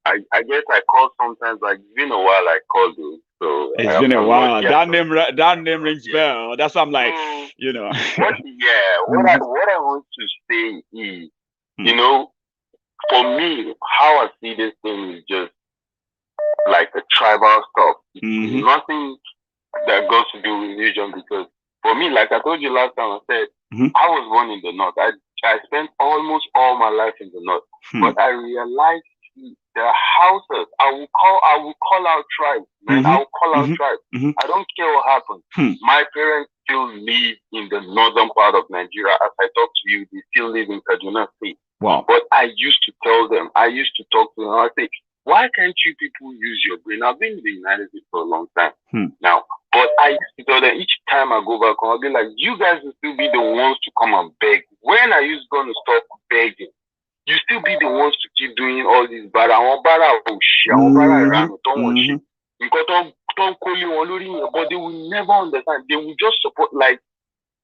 I guess I call sometimes. Like, it's been a while I called you. So it's been a while. That name rings bell. That's why I'm like, What I want to say is, for me, how I see this thing is just like a tribal stuff. Nothing that goes to do with religion, because for me, like I told you last time, I said I was born in the north. I spent almost all my life in the north, but I realized there are houses. I will call out tribes, man. I will call out tribes. I don't care what happens. My parents still live in the northern part of Nigeria. As I talk to you, they still live in Kaduna State. Wow. But I used to tell them, I used to talk to them, I say, why can't you people use your brain? I've been in the United States for a long time now, but I used to tell them each time I go back home, I'll be like, you guys will still be the ones to come and beg. When are you going to stop begging? You still be the ones to keep doing all this bad. But they will never understand. They will just support like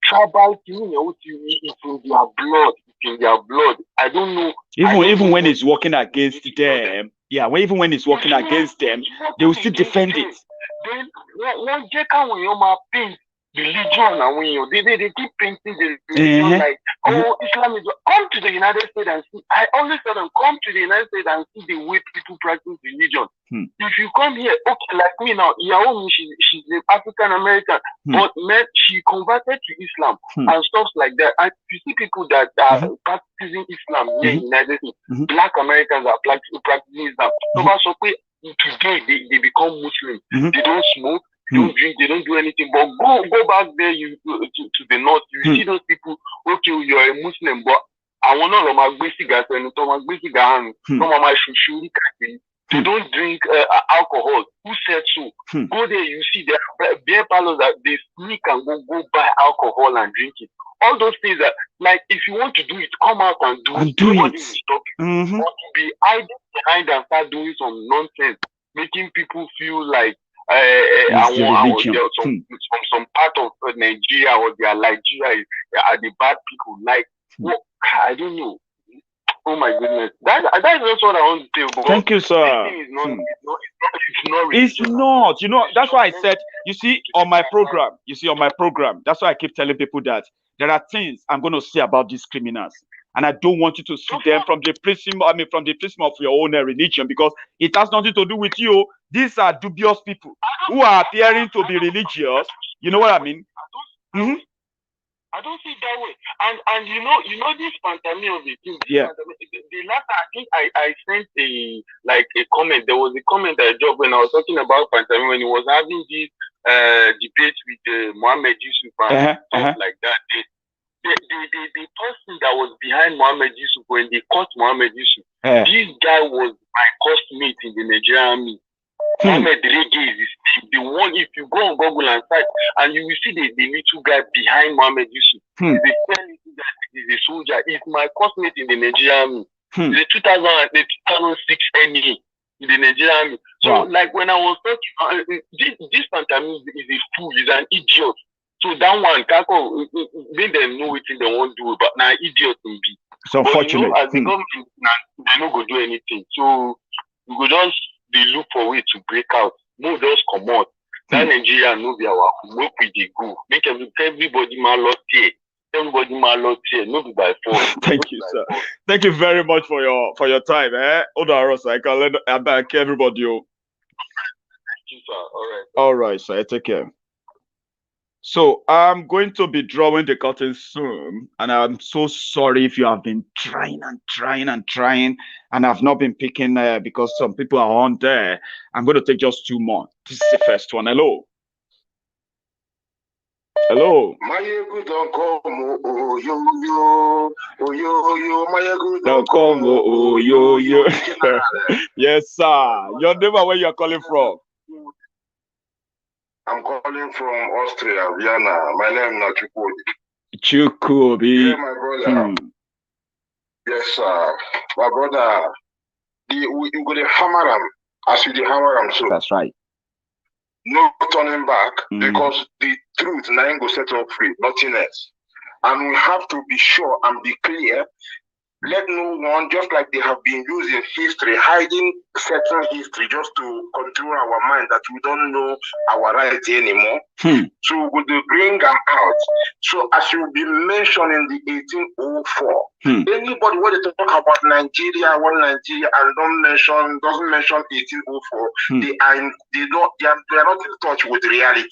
tribal thing. It's in their blood. It's in their blood. I don't know. Even when it's working against them, even when it's working against them, they will still defend it. Then one paint religion, and when they keep painting the religion like, Islam is. Come to the United States and see. I always tell them, come to the United States and see the way people practice religion. If you come here, okay, like me now, Yaomi, she's an African American, but man, she converted to Islam and stuff like that. And you see people that are practicing Islam here in the United States, Black Americans are practicing Islam. So today they become Muslims. They don't smoke. They don't drink, they don't do anything, but go back there to the north. You see those people, okay, you're a Muslim, but I want to know my basic gas and they don't drink alcohol. Who said so? Go there, you see there are beer parlors that they sneak and go buy alcohol and drink it. All those things that, like, if you want to do it, come out and do it. Nobody will stop you. But to be hiding behind and start doing some nonsense, making people feel like some part of Nigeria or their Nigeria are the bad people. Like, I don't know. Oh my goodness, that's just what I want to say. Thank you, sir. It's not. That's why I said. You see on my program. That's why I keep telling people that there are things I'm going to say about these criminals. And I don't want you to see them from the prism. From the prism of your own religion, because it has nothing to do with you. These are dubious people who are appearing to be religious. You know what I mean? I don't see it that way. And you know this pandemic of the thing. The last I think I sent a comment. There was a comment I dropped when I was talking about pandemic when he was having this debate with Mohammed Yusuf and stuff like that. The person that was behind Mohammed Yusuf when they caught Mohammed Yusuf, this guy was my classmate in the Nigerian army. Mohammed Rege is the one. If you go on Google and search, and you will see the little guy behind Mohammed Yusuf. He's a soldier. He's my classmate in the Nigerian army. The 2006 NE in the Nigerian army. So like when I was talking, this Pantami is a fool. He's an idiot. So that one, Kako, make them know what they won't do, but now idiot can be. So unfortunately, as the government, they don't go do anything. So we go just they look for a way to break out. No, just come out. That Nigeria no be our work with the go. Make everybody my lot here. Everybody my lot here. No be by force. Thank you, sir. Thank you very much for your time. I can let back everybody. Thank you, sir. All right. All right, sir. Take care. So I'm going to be drawing the curtain soon, and I'm so sorry if you have been trying and I've not been picking because some people are on there. I'm going to take just 2 more. This is the first one. Hello. Hello. Maiyegun don't come, oh yo, Maiyegun Don't come, oh yo. Yes, sir. Your name and where you are calling from? I'm calling from Austria, Vienna. My name is Chukwudi. Chukwudi. Yeah, my brother. Yes, sir. My brother, you go to hammer him as you hammer him. So that's right. No turning back because the truth now go set up free, nothing else. And we have to be sure and be clear. Let no one, just like they have been using history, hiding certain history just to control our mind that we don't know our rights anymore. So we will bring them out. So as you be mentioning the 1804, anybody when they talk about Nigeria, and doesn't mention 1804, they are not in touch with reality.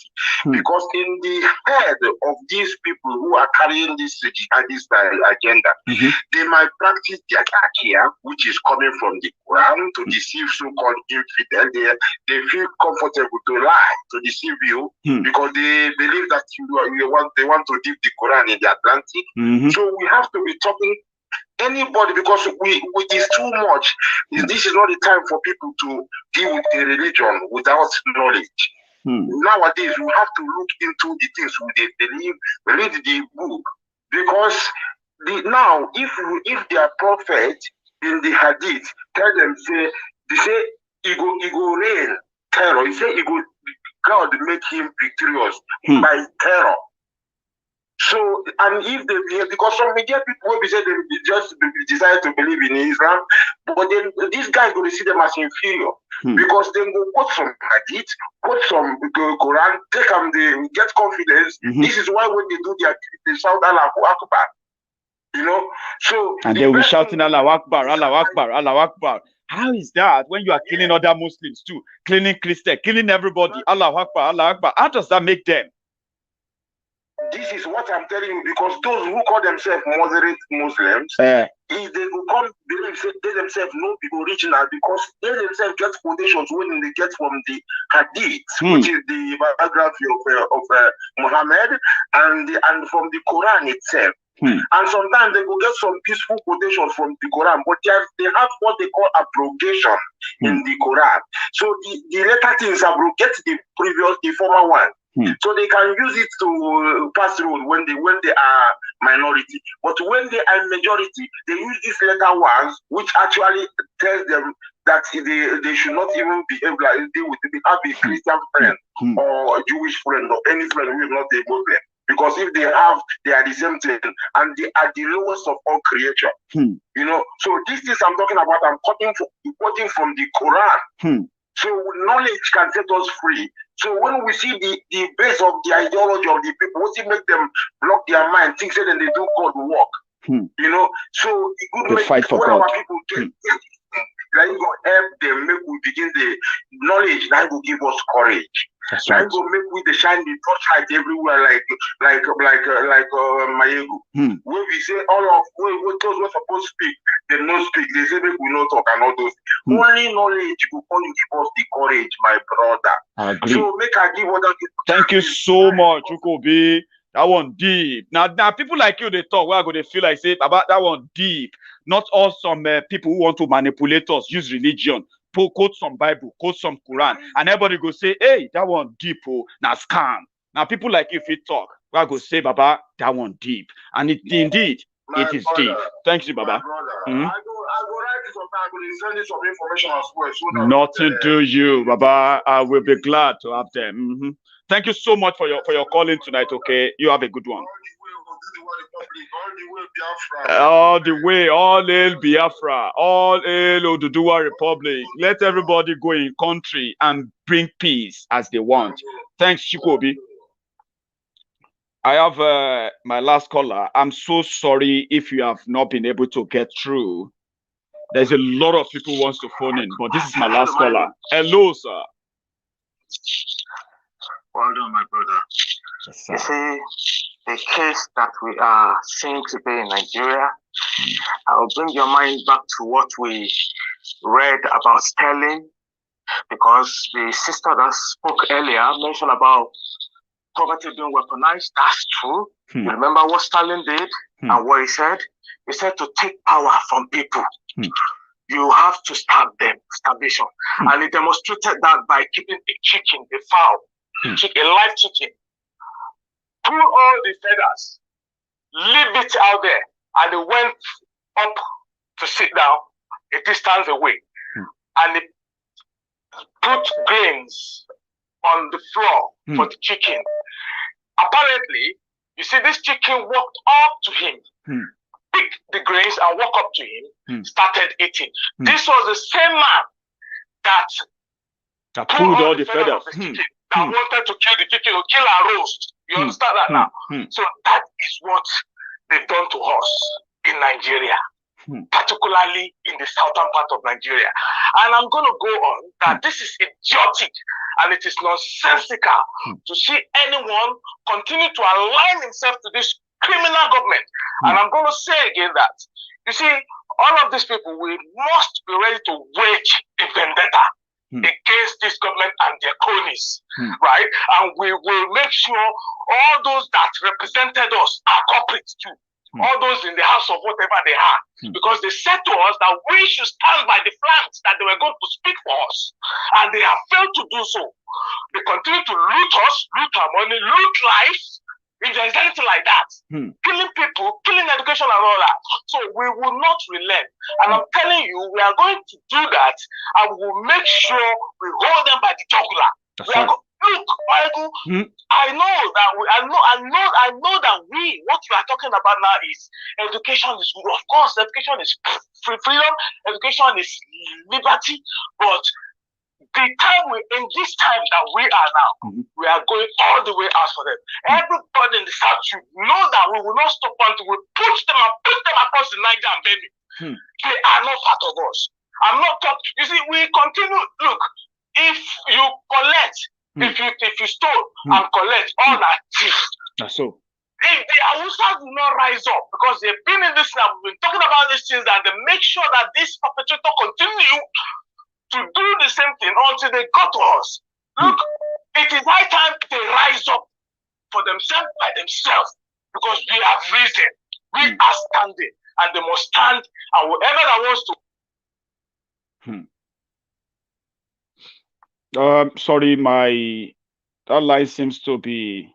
Because in the head of these people who are carrying this agenda, they might practice their akia, which is coming from the Quran to deceive so-called infidel. They feel comfortable to lie, to deceive you, because they believe that they want to dip the Quran in the Atlantic. So we have to be talking anybody, because it is too much. This is not the time for people to deal with the religion without knowledge. Nowadays, we have to look into the things they believe, read the book, because now if their prophet in the hadith tell them they say he go rain terror, he say God make him victorious by terror. So, and if they, because some media people will be saying they just decide to believe in Islam, but then these guys will see them as inferior because they go quote some hadith, quote some Quran, take them, they get confidence. This is why when they do they shout Allahu Akbar, you know. So and they will be shouting Allahu Akbar, Allahu Akbar, Allahu Akbar. How is that when you are killing other Muslims too, killing Christians, killing everybody? Allahu Akbar, Allahu Akbar. How does that make them? This is what I'm telling you, because those who call themselves moderate Muslims, if they will come believe they themselves know the original, because they themselves get quotations when they get from the Hadith, which is the biography of Muhammad, and from the Quran itself. And sometimes they will get some peaceful quotations from the Quran, but they have what they call abrogation in the Quran. So the later things abrogate the former one. So they can use it to pass through when they are minority. But when they are majority, they use these later ones, which actually tells them that they should not even behave like they have a Christian friend or a Jewish friend or any friend who is not a Muslim. Because if they are the same thing, and they are the lowest of all creatures. You know, so this is I'm talking about. I'm quoting from the Quran. So knowledge can set us free. So when we see the base of the ideology of the people, what's it make them block their mind, think that they do God work? You know, so it could make fight for God. Our people like go help them, make we begin the knowledge that will give us courage. That's right. Go make we the shine the torchlight everywhere, like Maiyegun. When we say all of those who are supposed to speak, they don't speak. They say make we not talk and all those. Only knowledge will only give us the courage, my brother. I agree. So make I give other people. Thank you so much, Ukobi. That one deep. Now people like you, they talk. Where go they feel like say about that one deep. Not all some people who want to manipulate us use religion. Quote some Bible, quote some Quran, and everybody go say, "Hey, that one deep, oh, now scam." Now people like you, if you talk, where go say, "Baba, that one deep," and indeed it is deep. Thank you, Baba. Nothing to you, Baba. I will be glad to have them. Thank you so much for your calling tonight. Okay, you have a good one. All the way, all hail Biafra, all hail Oduduwa Republic. Let everybody go in country and bring peace as they want. Thanks, Chikobi. I have my last caller. I'm so sorry if you have not been able to get through. There's a lot of people who wants to phone in, but this is my last caller. Hello, sir. Well done, my brother. Yes, you see, the case that we are seeing today in Nigeria, I'll bring your mind back to what we read about Sterling, because the sister that spoke earlier mentioned about poverty being weaponized. That's true. You remember what Stalin did and what he said? He said to take power from people. You have to starve them, starvation. And he demonstrated that by keeping a chicken, a fowl, a live chicken, pull all the feathers, leave it out there, and it went up to sit down a distance away. And it put grains on the floor for the chicken. Apparently, you see, this chicken walked up to him, picked the grains and walked up to him, started eating. This was the same man that pulled all the feathers of the chicken, that wanted to kill the chicken, or kill and roast. You understand that now? So that is what they've done to us in Nigeria, particularly in the southern part of Nigeria. And I'm going to go on that this is idiotic and it is nonsensical to see anyone continue to align himself to this criminal government. And I'm going to say again that, you see, all of these people, we must be ready to wage a vendetta against this government and their cronies, right? And we will make sure all those that represented us are culprits too. All those in the house of whatever they are, because they said to us that we should stand by the flanks, that they were going to speak for us, and they have failed to do so. They continue to loot us, loot our money, loot lives, if there is anything like that, killing people, killing education and all that. So we will not relent. And I'm telling you, we are going to do that, and we will make sure we hold them by the jugular. Look, Michael, I know that what you are talking about now is education is good. Of course, education is freedom, education is liberty, but in this time that we are now, we are going all the way out for them. Everybody in the south should know that we will not stop until we push them and push them across the Niger and Benue. They are not part of us. I'm not talking. You see, we continue. Look, if you collect, if you stole and collect, all that thief. That's so. If the Hausa do not rise up, because they've been in this now, we've been talking about these things, that they make sure that this perpetrator continue to do the same thing until they go to us. Look, it is high time they rise up for themselves by themselves, because we have risen. We are standing, and they must stand, and whoever that wants to. Sorry, that line seems to be,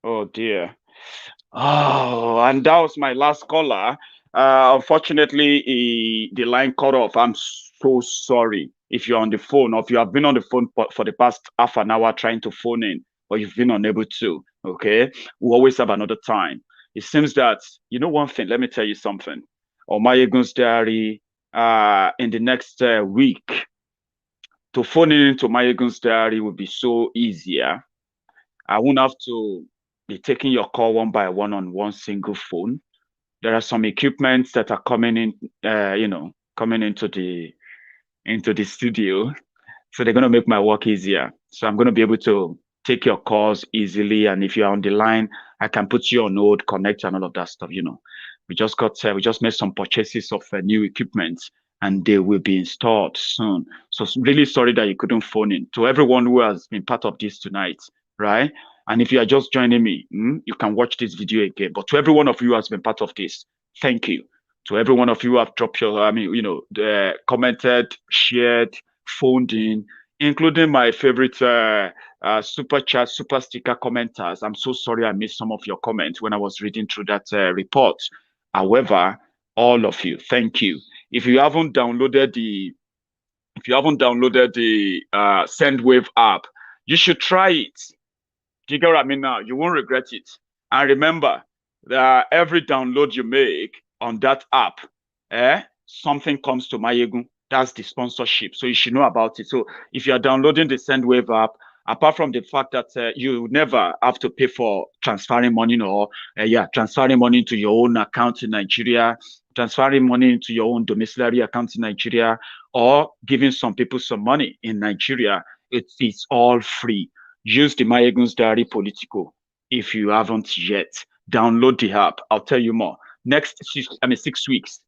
oh dear. Oh, and that was my last caller. Unfortunately, the line cut off. I'm so sorry if you're on the phone, or if you have been on the phone for the past half an hour trying to phone in, but you've been unable to. Okay, we'll always have another time. It seems that, you know, one thing, let me tell you something. On Maiyegun's diary, in the next week, to phone into Maiyegun's diary would be so easier. I won't have to be taking your call one by one on one single phone. There are some equipments that are coming in, coming into the studio. So they're going to make my work easier. So I'm going to be able to take your calls easily. And if you're on the line, I can put you on hold, connect, and all of that stuff. We just made some purchases of new equipment, and they will be installed soon. So really sorry that you couldn't phone in. To everyone who has been part of this tonight, right? And if you are just joining me, you can watch this video again. But to every one of you who has been part of this, thank you. To every one of you who have dropped your, commented, shared, phoned in, including my favorite super chat, super sticker commenters. I'm so sorry I missed some of your comments when I was reading through that report. However, all of you, thank you. If you haven't downloaded the SendWave app, you should try it. Do you get what I mean now? You won't regret it. And remember that every download you make on that app, something comes to Maiyegun. That's the sponsorship. So you should know about it. So if you are downloading the SendWave app, apart from the fact that you never have to pay for transferring money transferring money into your own account in Nigeria, transferring money into your own domiciliary account in Nigeria, or giving some people some money in Nigeria, it's all free. Use the Maiyegun's Diary Politico. if you haven't yet. Download the app. I'll tell you more. Next 6 weeks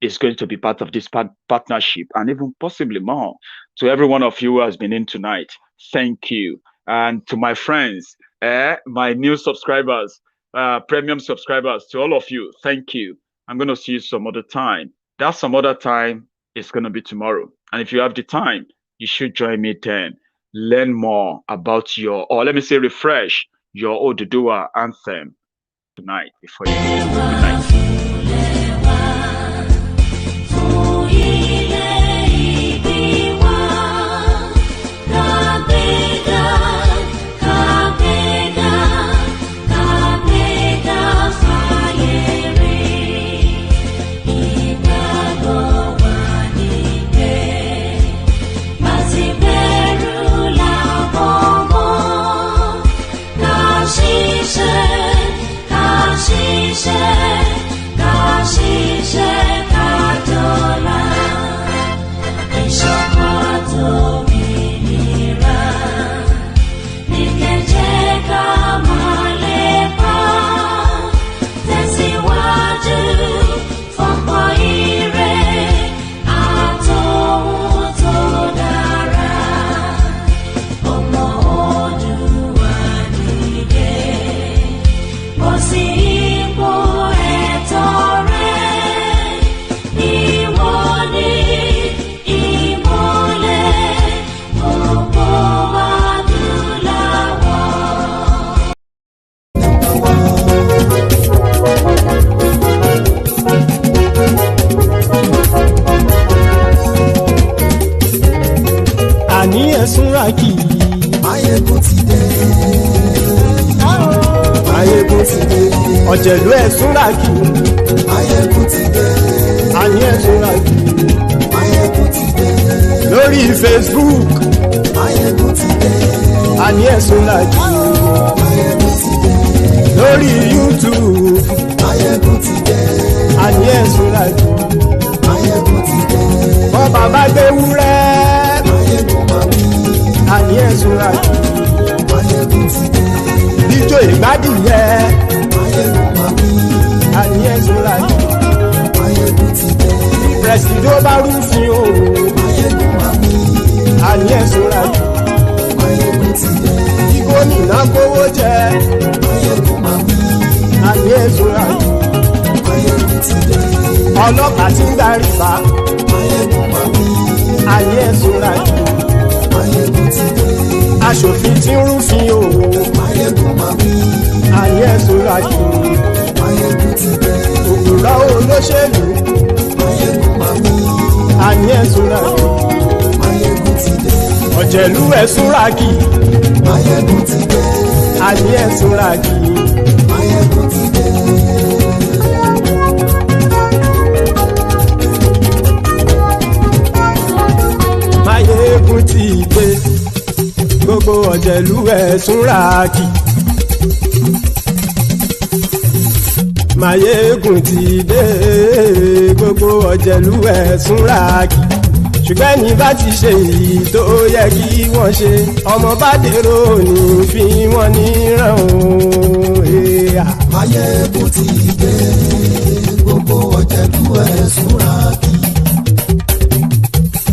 is going to be part of this partnership, and even possibly more. To every one of you who has been in tonight, thank you. And to my friends, my new subscribers, premium subscribers, to all of you, thank you. I'm going to see you some other time. That some other time is going to be tomorrow. And if you have the time, you should join me then. Learn more about your, or let me say refresh your Oduduwa anthem tonight before you go. Good night. Maiyegun ti dé. Maiyegun ti dé. Ọ̀jẹ̀lú Ẹ̀súnràkì. Maiyegun ti dé. Àní Ẹ̀súnràkì. Maiyegun ti dé. Lórí Facebook. Maiyegun ti dé. Àní Ẹ̀súnràkì. Maiyegun ti dé. Lórí YouTube. Maiyegun ti dé. Àní Ẹ̀súnràkì. Maiyegun ti dé. Bọ́ bàbá gbé wúrẹ́. Maiyegun máa wí. Àní Ẹ̀súnràkì. Maiyegun ti dé. Ijó ìgbádìyẹ. Maiyegun máa wí. Àní Ẹ̀súnràkì. Maiyegun ti dé. Pẹ̀sìdó bá rúfin o. Maiyegun máa wí. Àní Ẹ̀súnràkì. Maiyegun ti dé. Kí gómìnà kówó jẹ. Maiyegun máa wí. Àní Ẹ̀súnràkì. Maiyegun ti dé. Ọlọ́pàá ti ń darí bá. Maiyegun máa wí. Àní Ẹ̀súnràkì. Maiyegun ti dé. Aṣòfin tí ń rúfin o. Maiyegun máa wí. Àní Ẹ̀súnràkì. Maiyegun ti dé. Òkúrọ̀ olóṣèlú. Maiyegun máa wí. Àní Ẹ̀súnràkì. Maiyegun ti dé. Ọ̀jẹ̀lú Ẹ̀súnràkì. Maiyegun ti dé. Àní Ẹ̀súnràkì. Maiyegun ti dé. Maiyegun ti dé. Gbogbo Ọ̀jẹ̀lú Ẹ̀súnràkì. Maiyegun ti dé. Gbogbo Ọ̀jẹ̀lú Ẹ̀súnràkì. Ṣùgbọ́n ní bá ti ṣe èyí tó yẹ kí wọ́n ṣe, ọmọ bá dèrò ní fi wọ́n níran o. Maiyegun ti dé. Gbogbo Ọ̀jẹ̀lú Ẹ̀súnràkì.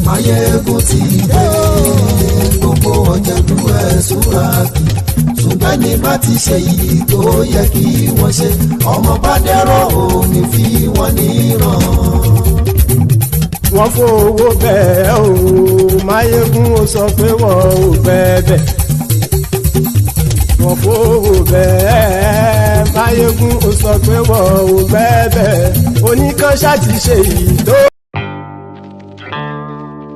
Maiyegun ti dé. Gbogbo Ọ̀jẹ̀lú Ẹ̀súnràkì. Ṣùgbọ́n ní bá ti ṣe èyí tó yẹ kí wọ́n ṣe, ọmọ bá dèrò ní fi wọ́n níran. Wọ́n fowó bẹ́ẹ̀ o. Maiyegun ó sọ pé wọ́n ò bẹ́ẹ̀. Wọ́n fowó bẹ́ẹ̀. Maiyegun ó sọ pé wọ́n ò bẹ́ẹ̀. Oníkan ṣáà ti ṣe èyí tó.